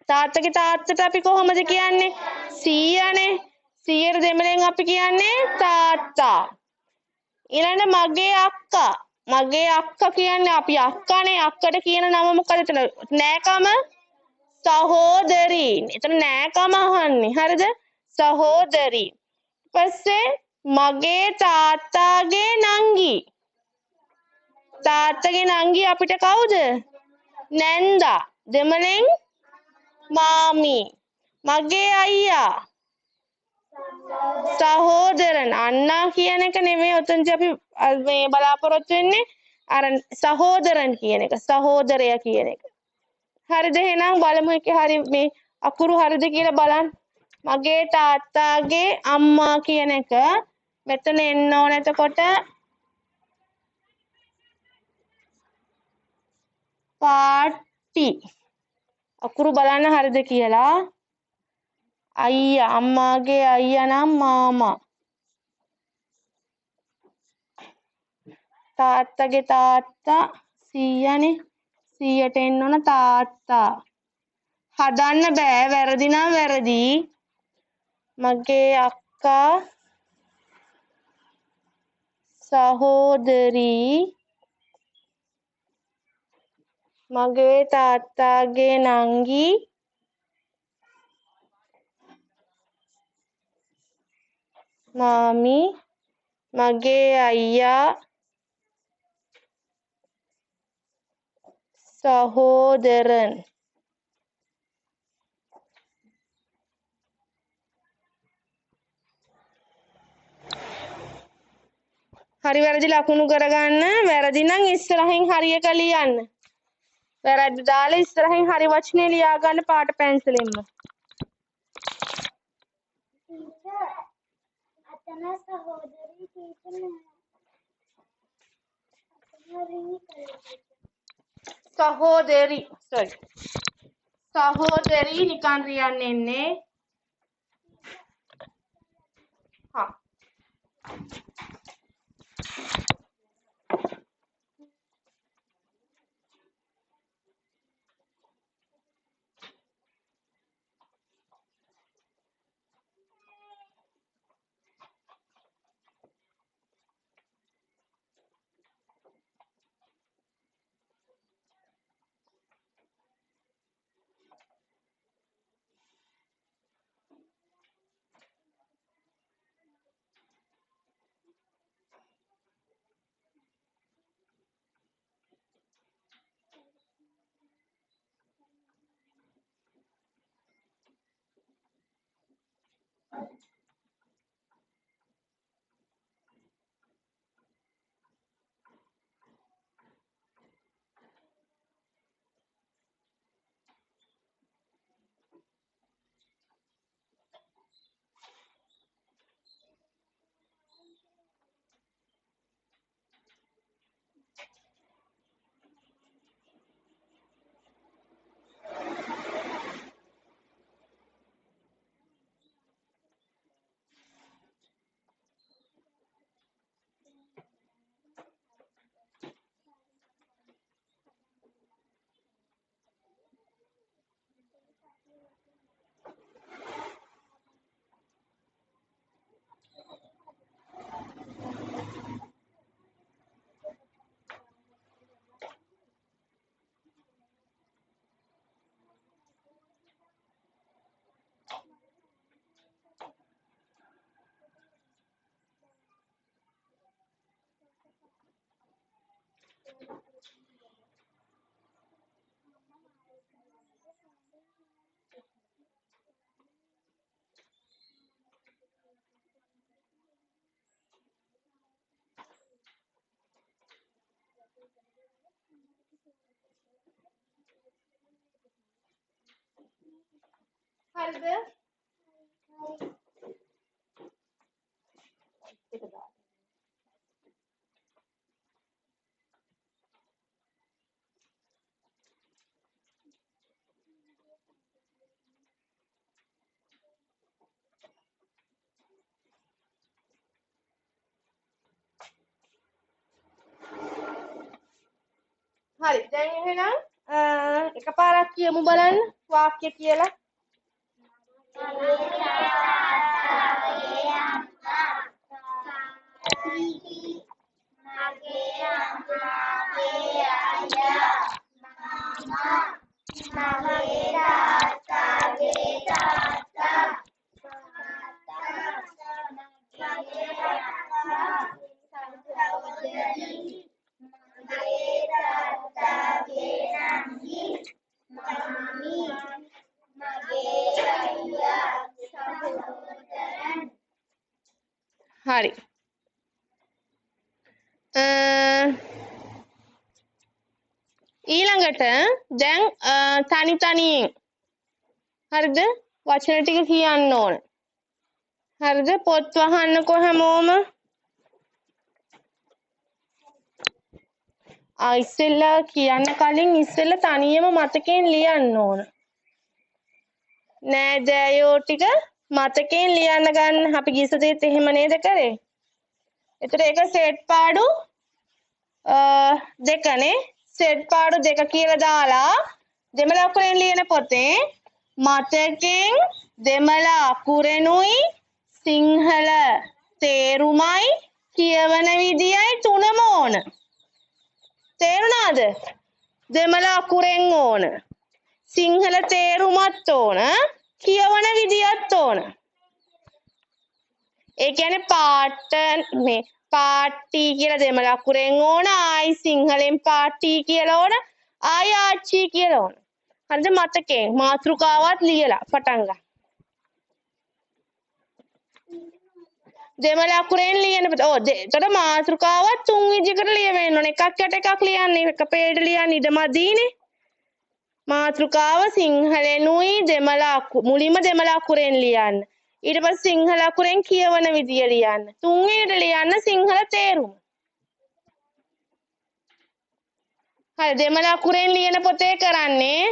තාත්තගේ තාත්තට අපි කොහොමද කියන්නේ? සීයානේ. සීයට දෙමළෙන් අපි කියන්නේ තාත්තා. ඊළඟ මගේ අක්කා. මගේ අක්කා කියන්නේ අපි අක්කානේ. අක්කට කියන නම මොකද එතන? නෑකම සහෝදරී. එතන නෑකම අහන්නේ. හරිද? සහෝදරී. ඊපස්සේ මගේ තාත්තාගේ නංගි. තාත්තගේ නංගි අපිට කවුද? නැන්දා. දෙමළෙන් මාමි. මගේ අයියා සහෝදරන්. අන්නා කියන එක නෙමෙයි ඔතනදී අපි මේ බලාපොරොත්තු වෙන්නේ අර සහෝදරන් කියන එක. සහෝදරයා කියන එක. හරිද? එහෙනම් බලමු එකේ හරි මේ අකුරු හරිද කියලා බලන්න. මගේ තාත්තාගේ අම්මා කියන එක මෙතන එන්න ඕන. එතකොට පාටි. අකුරු බලන්න හරිද කියලා. අයියා. අම්මාගේ අයියා නම් මාමා. තාත්තගේ තාත්තා සීයානේ. සීයට එන්න ඕන තාත්තා. හදන්න බෑ. වැරදි නම් වැරදි. මගේ අක්කා සහෝදරී මගේ තාත්තාගේ නංගි මාමි මගේ අයියා සහෝදරන් හරි වැරදි ලකුණු කරගන්න වැරදි නම් ඉස්සරහින් හරි එක ලියන්න වැරදි දාලා ඉස්සරහින් හරි වචනේ ලියා ගන්න පාට පැන්සලෙන්ම टीचर अतना सहोदरी टीचर ने अतना रिंग कर සහෝදරි sorry සහෝදරි නිකන් ලියන්න එන්නේ හා හරිද හරි දැන් එහෙනම් එකපාරක් කියමු බලන්න වාක්‍ය කියලා හරි ඊළඟට දැන් තනි තනියෙන් හරිද වචන ටික කියන්න ඕන හරිද පොත් වහන්නකෝ හැමෝම ඉස්සෙල්ලා කියන්න කලින් ඉස්සෙල්ලා තනියම මතකයෙන් ලියන්න ඕන නෑදෑයෝ ටික මතකයෙන් ලියන්න ගන්න අපි ගිසදෙත් එහෙම නේද කරේ එතකොට ඒක සෙට් පාඩු දෙකනේ සෙට් පාඩු දෙක කියලා දාලා දෙමළ අකුරෙන් ලියන පොතේ මතකෙන් දෙමළ අකුරෙනුයි සිංහල තේරුමයි කියවන විදියයි තුනම ඕන. තේරුණාද? දෙමළ අකුරෙන් ඕන. සිංහල තේරුමත් ඕන. කියවන විදියත් ඕන. ඒ කියන්නේ පාට මේ පාටි කියලා දෙමළ අකුරෙන් ඕන. ආයි සිංහලෙන් පාටි කියලා ඕන. ආයි ආච්චි කියලා ඕන. හරිද? මතකයෙන් මාතෘකාවත් ලියලා පටන් ගන්න. දෙමළ අකුරෙන් ලියන්න එතකොට මාතෘකාවත් තුන් විදිහකට ලියවෙන්න ඕනේ. එකක් යට එකක් ලියන්නේ. එක පේට ලියන්න ඉඩ මදීනේ. මාතෘකාව සිංහලෙනුයි මුලින්ම දෙමළ අකුරෙන් ලියන්න. ඊට පස්සේ සිංහල අකුරෙන් කියවන විදිය ලියන්න. තුන්වෙනිට ලියන්න සිංහල තේරුම. හරි දෙමළ අකුරෙන් ලියන පොතේ කරන්නේ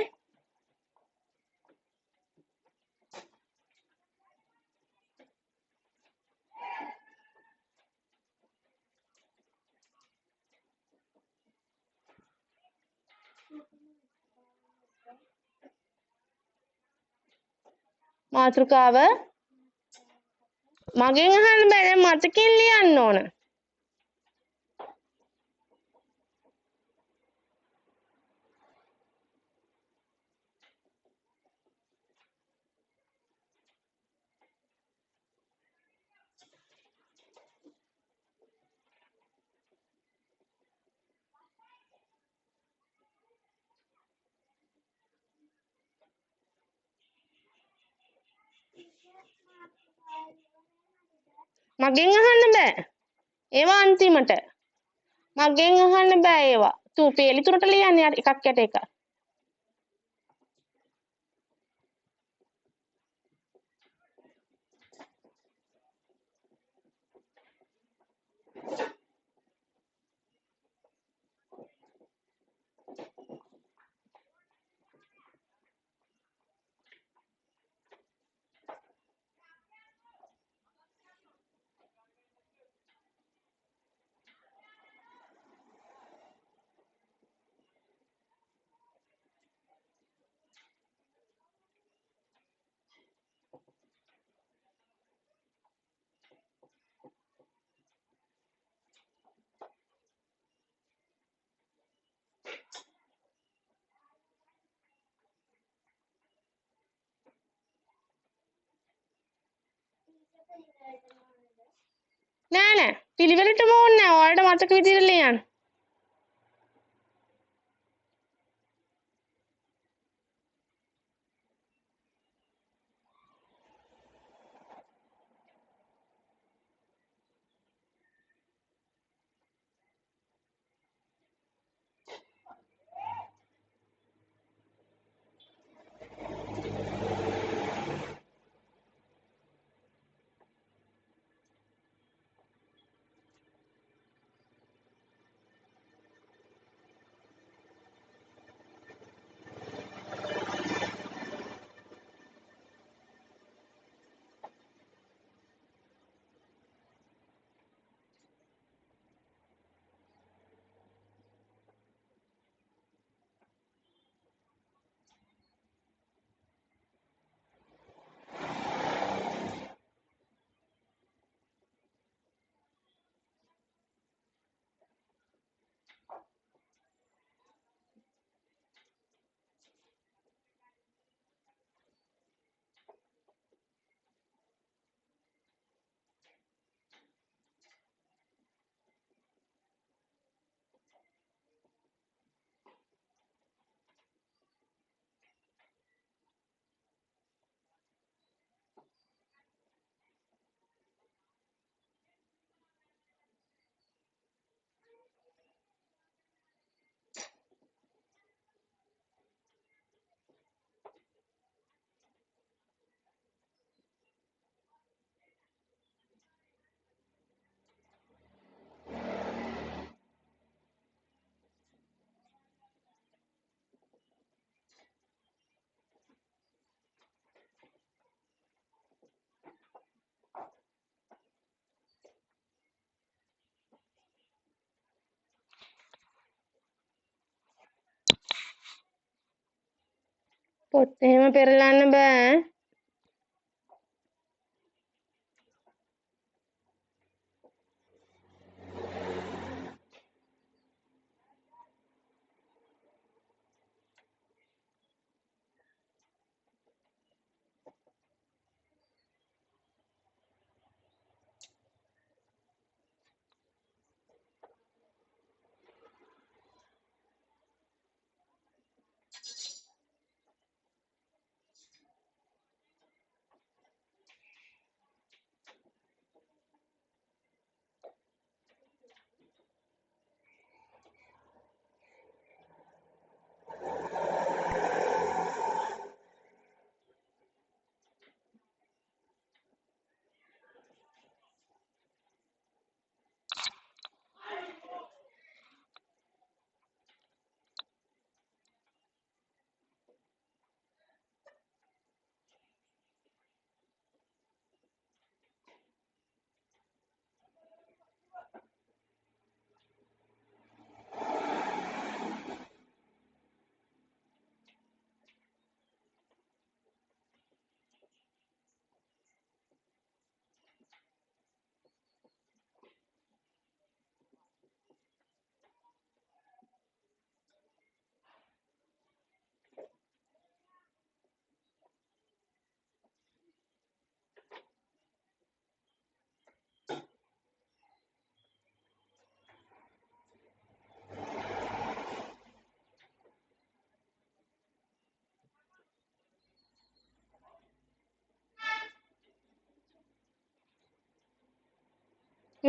මාතෘකාව මගෙන් අහන්න බෑ දැන් මතකෙන් ලියන්න ඕන. මගෙන් අහන්න බෑ. ඒවා අන්තිමට. මගෙන් අහන්න බෑ ඒවා. පේලි තුනට ලියන්නේ එකක් යට එක. නෑ පිළිවෙලටම ඕනේ නෑ. ඔයාලට මතක විදිහට ලියන්න. පොත් එහෙම පෙරලන්න බෑ.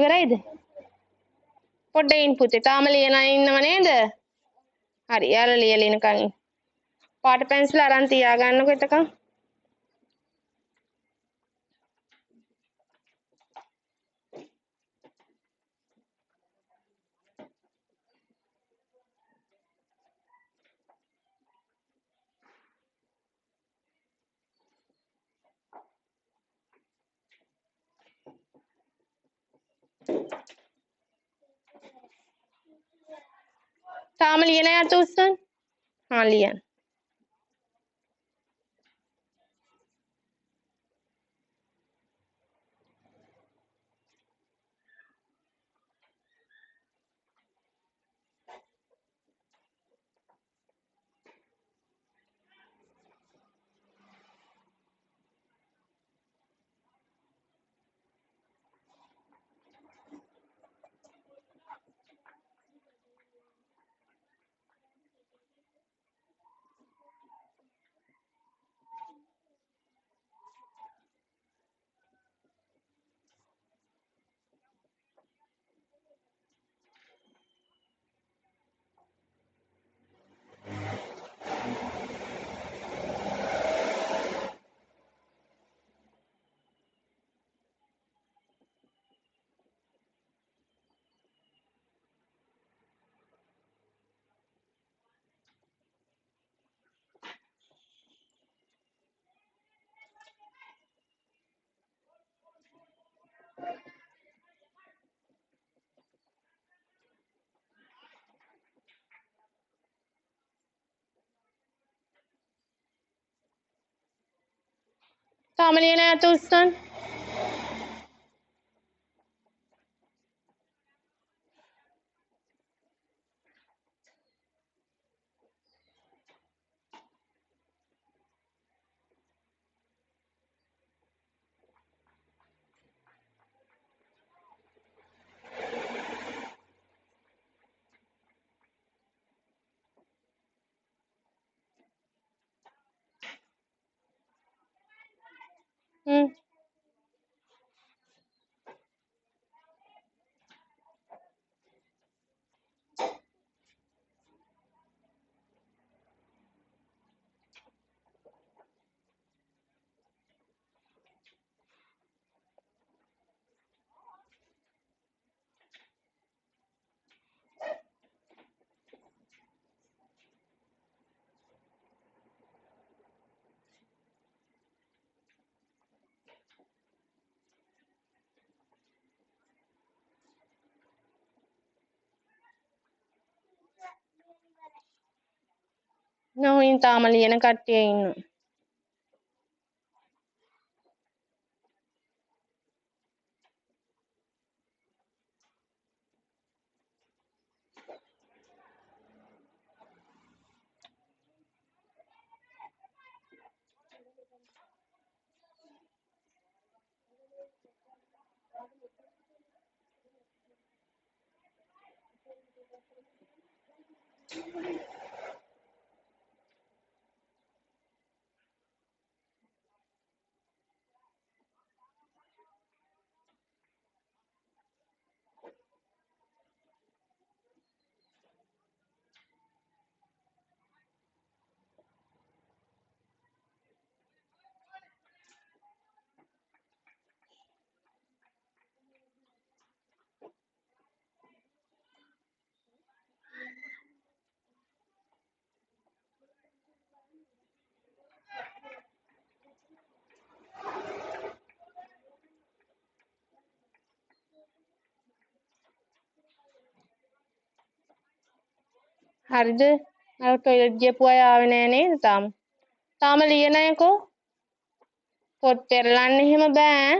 ඉවරයිද? පොඩ්ඩක් ඉන්න පුතේ. තාම ලියලා ඉන්නව නේද? හරි. යාළුවා ලියලා ඉනකන් ඉන්න. පාට පැන්සිල් අරන් තියාගන්නකො එතකන්. තාම ලියන අත උස්සන්. හා ලියන්න. තාම ලියන අත උස්සන්. නොහින් තාම ලියන කට්ටිය ඉන්නවා. හරිද? අර ටොයිලට් ගියපු අය ආවේ නෑ නේද තාම? තාම ලියන අයකෝ? පොත් පෙරලන්න එහෙම බෑ.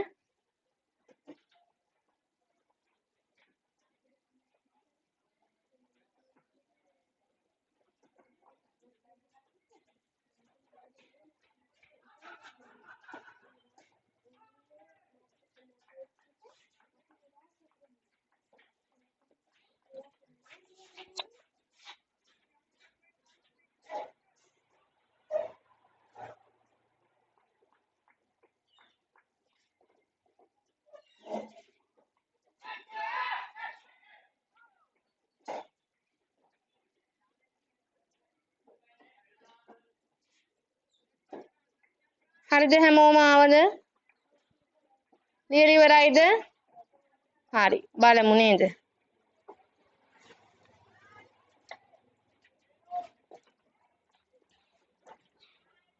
හරිද හැමෝම ආවද? ලියලා ඉවරයිද? හරි. බලමු නේද?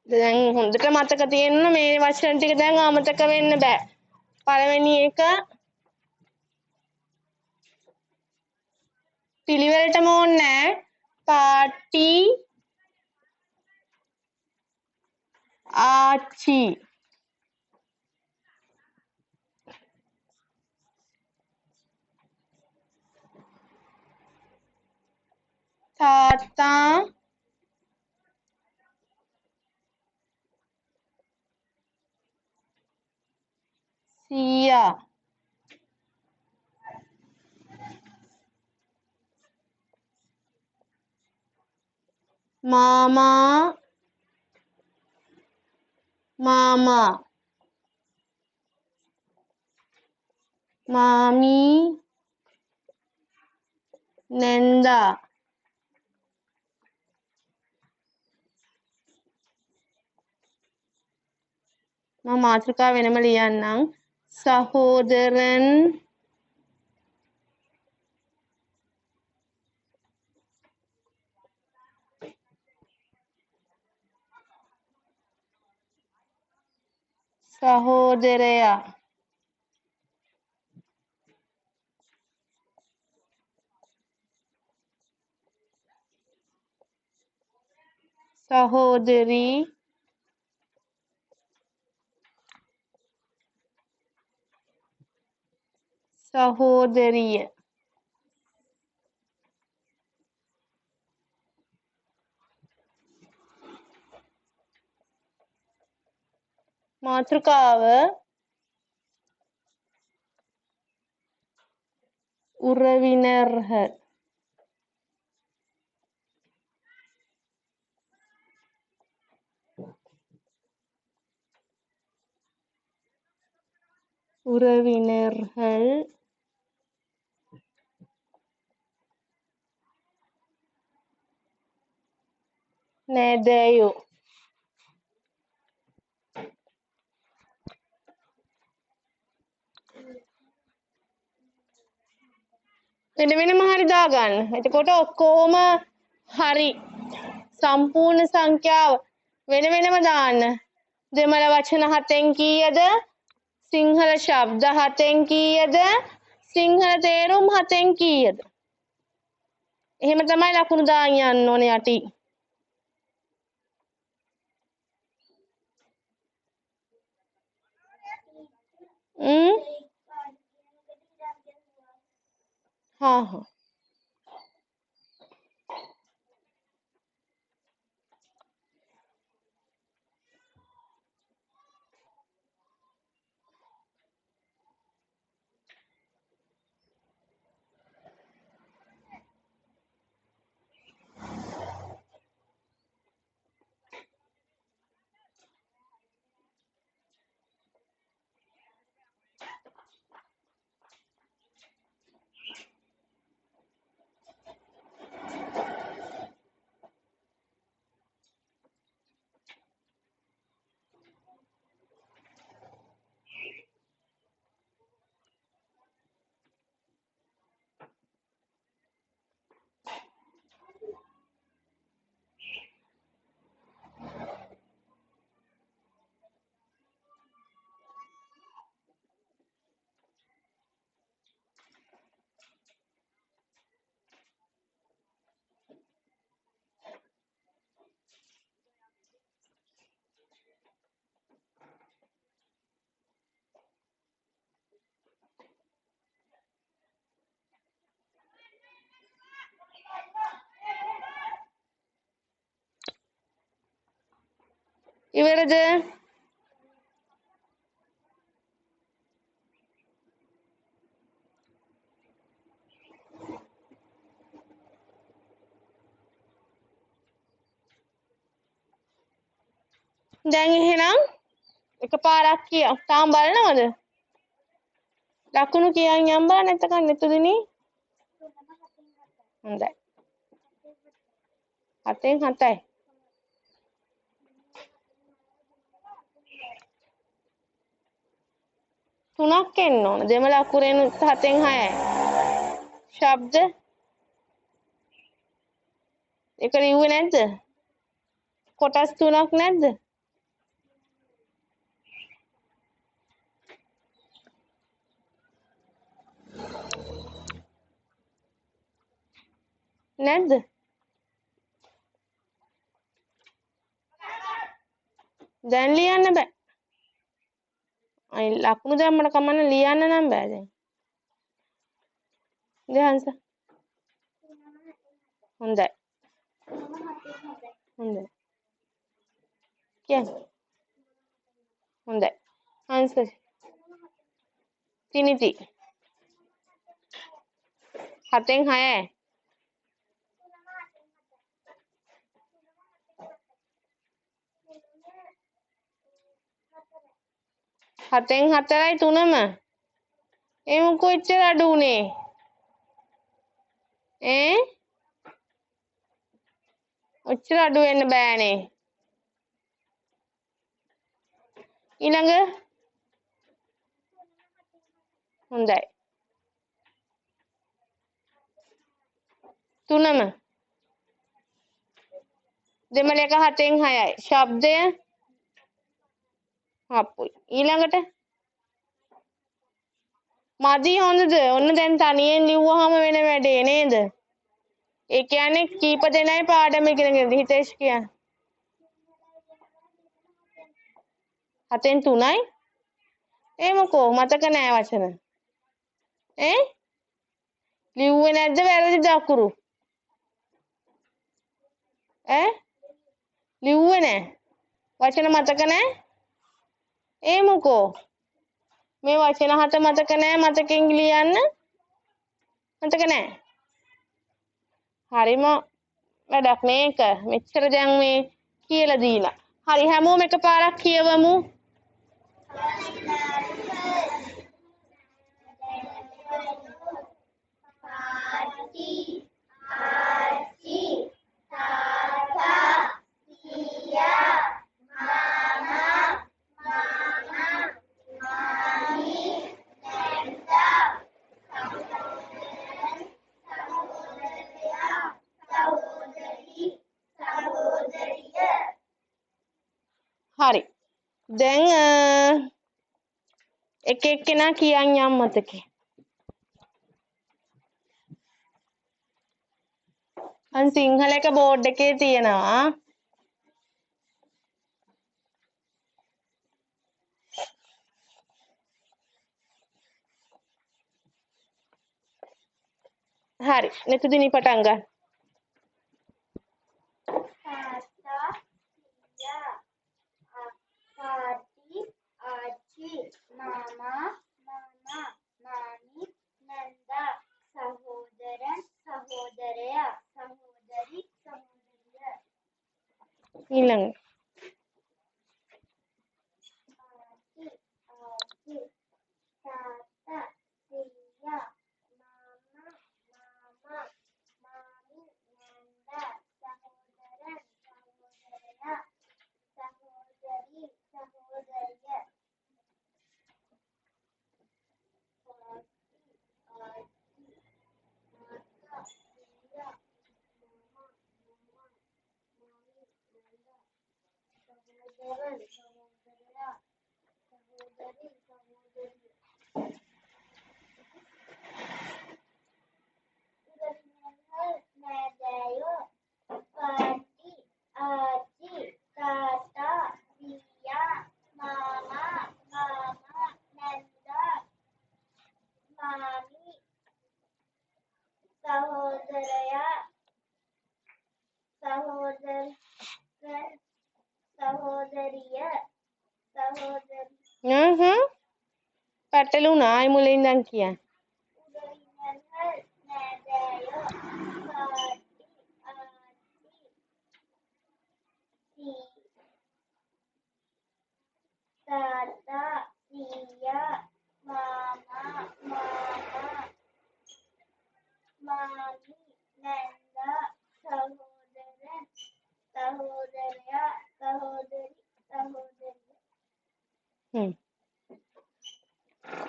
දැන් හොඳට මතක තියෙන්න මේ වචන ටික දැන් අමතක වෙන්න බෑ. පළවෙනි එක පිළිවෙලටම ඕනේ පාටි ආච්චි තාත්තා සීයා මාමා මාමා මාමි නැන්දා මම මාතෘකාව වෙනම ලියන්නම් සහෝදරන් සහෝදරයා සහෝදරී සහෝදරිය මාතෘකාව උරවිනර්හර් உறவினர்கள் නැදැයෝ වෙන වෙනම හරි දාගන්න. එතකොට ඔක්කොම හරි සම්පූර්ණ සංඛ්‍යාව වෙන වෙනම දාන්න. දෙමළ වචන 7න් කීයද? සිංහල ශබ්ද 7න් කීයද? සිංහල තේරුම් 7න් කීයද? එහෙම තමයි ලකුණු දාන්න යන්න ඕනේ යටි. हाँ हाँ ඉවරද? දැන් එහෙනම් එකපාරක් කිය. තාම බලනවද? ලකුණු කියන් යම් බා නැත්නම් නැතුදිනේ. හොඳයි. 7න් 7යි. තුනක් එන්න ඕන. දෙමළ අකුරෙන් 7න් 6යි. ශබ්ද ඒක ලිව්වේ නැද්ද? කොටස් තුනක් නැද්ද? නැද්ද? දැන් ලියන්න බෑ. අය ලකුණු දැම්මට කමන්න ලියන්න නම් බෑ දැන්. දහංස. හොඳයි. හොඳයි. කියන්න. හොඳයි. හංස. තිනිති. 7න් 6යි. 7න් 4යි 3ම. ඒ මොකෝ එච්චර අඩු උනේ? ඔච්චර අඩු වෙන්න බෑනේ. ඊළඟ හොඳයි. 3ම. දෙමළ එක 7න් 6යි. ශබ්දය හප්පුයි. ඊළඟට මදි හොඳද? ඔන්න දැන් තනියෙන් ලිව්වහම වෙන වැඩේ නේද? ඒ කියන්නේ කීප දෙනයි පාඩම ඉගෙනගෙන හිතේෂ් කියන්නේ. 7න් 3යි? ඒ මොකෝ මතක නෑ වචන. ලිව්වේ නැද්ද වැරදිද අකුරු? ලිව්වේ නෑ. වචන මතක නෑ? ඒ මොකෝ? මේ වචන 7 මතක නෑ මතකෙන් ලියන්න? මතක නෑ. හරිම වැඩක් මේක. මෙච්චර දැන් මේ කියලා දීලා. හරි හැමෝම එකපාරක් කියවමු. හරි. දැන් එක එක්කෙනා කියන් යම් මතකේ. අන් සිංහල එක බෝඩ් එකේ තියෙනවා. හරි. මෙතනදී පටන් ගන්න. मामा मामा मामी नंदा सहोदरन सहोदरया सहोदरी सहोदरिय ඊළඟ आजी आजी ताता सिया मामा मामा मामी नंदा सहोदरन सहोदरया सहोदरी सहोदरिय පැටලුණා ආයි මුලින් ඉඳන් කියන්න. Tata, Tia, Mama, Mama, Mami, Nanda, Sahodaran, Sahodaya, Sahodari, Sahodariya.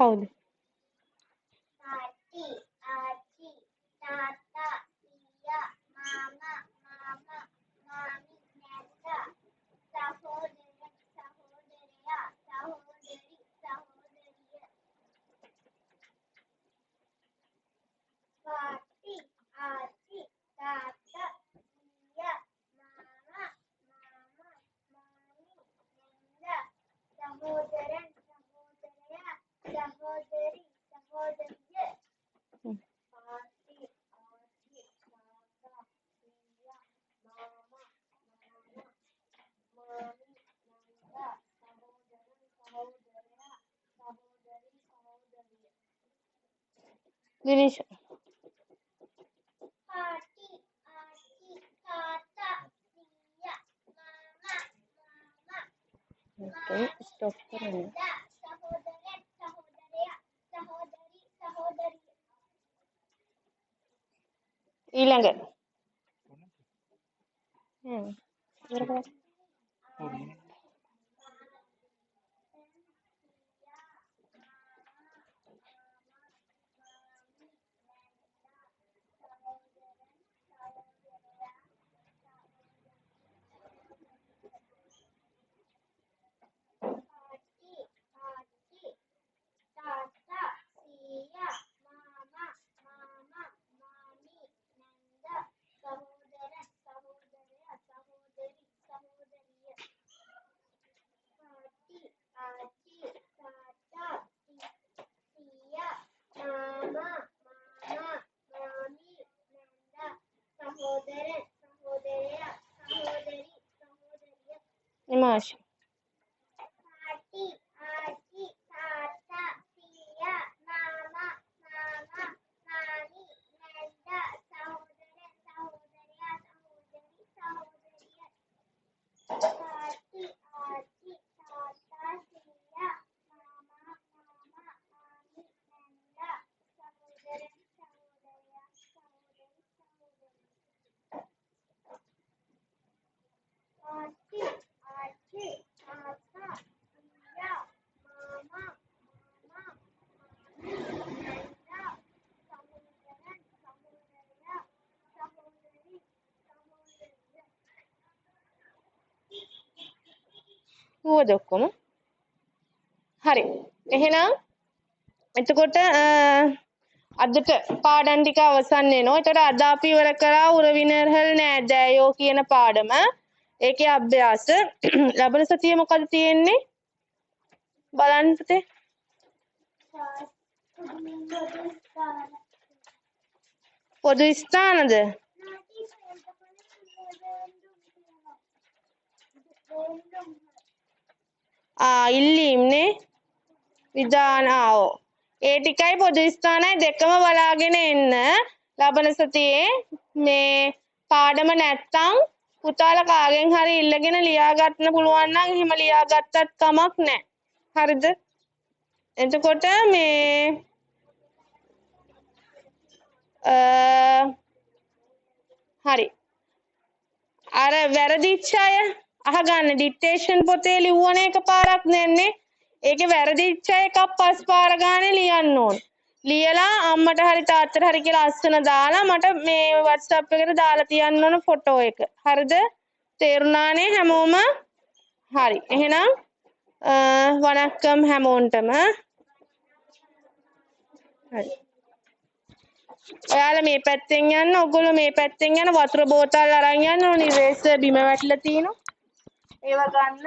කවුද? පාටි ආච්චි තාත්තා සීයා මාමා මාමා මාමි නැන්දා සහෝදරයා සහෝදරි සහෝදරිය පාටි ආච්චි තාත්තා සීයා මාමා මාමා මාමි නැන්දා සහෝදරයා සහෝදරි සහෝදරිය පාටි ආච්චි තාත්තා සීයා මාමා මාමා මාමි නැන්දා සහෝදරයා සහෝදරි සහෝදරිය දිනීෂ පාටි ආච්චි තාත්තා සීයා මාමා මාමා ඕකේ ස්ටොප් කරන්න. සහෝදරයා සහෝදරි සහෝදරිය ඊළඟ ඉවර කරා. පාටි ආච්චි තාත්තා සීයා මාමා මාමා මාමි නැන්දා සහෝදරයා සහෝදරි සහෝදරිය පාටි ආච්චි තාත්තා සීයා මාමා මාමා මාමි නැන්දා සහෝදරයා සහෝදරි සහෝදරිය නිමාෂ පාටි ආච්චි තාත්තා සීයා මාමා මාමා මාමි නැන්දා සහෝදරයා සහෝදරිය පාටි ආච්චි තාත්තා සීයා මාමා මාමා මාමි නැන්දා සහෝදරයා සහෝදරිය පාටි ආච්චි තාත්තා සීයා මාමා මාමා මාමි නැන්දා සහෝදරයා සහෝදරි සහෝදරිය ඌවද ඔක්කොම? හරි. එහෙනම් එතකොට අදට පාඩම් ටික අවසන් වෙනවා. එතකොට අද අපි ඉවර කරා උරවිනර්හල් නෑදෑයෝ කියන පාඩම. ඒකේ අභ්‍යාස ලබන සතියේ මොකද තියෙන්නේ? බලන්න පුතේ. පොදු ස්ථානද? ඉල්ලීම්නේ විධාන ඒ ටිකයි පොදු ස්ථානයි දෙකම බලාගෙන එන්න. ලබන සතියේ මේ පාඩම නැත්තම් පුතාලා කාගෙන් හරි ඉල්ලගෙන ලියා ගන්න පුළුවන් නම් එහෙම ලියා ගත්තත් කමක් නැහැ. හරිද? එතකොට මේ හරි. අර වැරදිච්ච අය අහගන්න ඩික්ටේෂන් පොතේ ලිව්වන එක පාරක් නෙන්නේ. ඒකේ වැරදිච්ච එකක් පස් පාර ගානේ ලියන්න ඕන. ලියලා අම්මට හරි තාත්තට හරි කියලා අස්සන දාලා මට මේ WhatsApp එකට දාලා තියන්න ඕන ෆොටෝ එක. හරිද? තේරුණානේ හැමෝම? හරි. එහෙනම් වණක්කම් හැමෝන්ටම. හරි. ඔයාලා මේ පැත්තෙන් යන්න, ඔයගොල්ලෝ මේ පැත්තෙන් යන වතුර බෝතල් අරන් යන්න ඕනි. ඉරේස් බිම වැටිලා තියෙනවා. ඒවා ගන්න.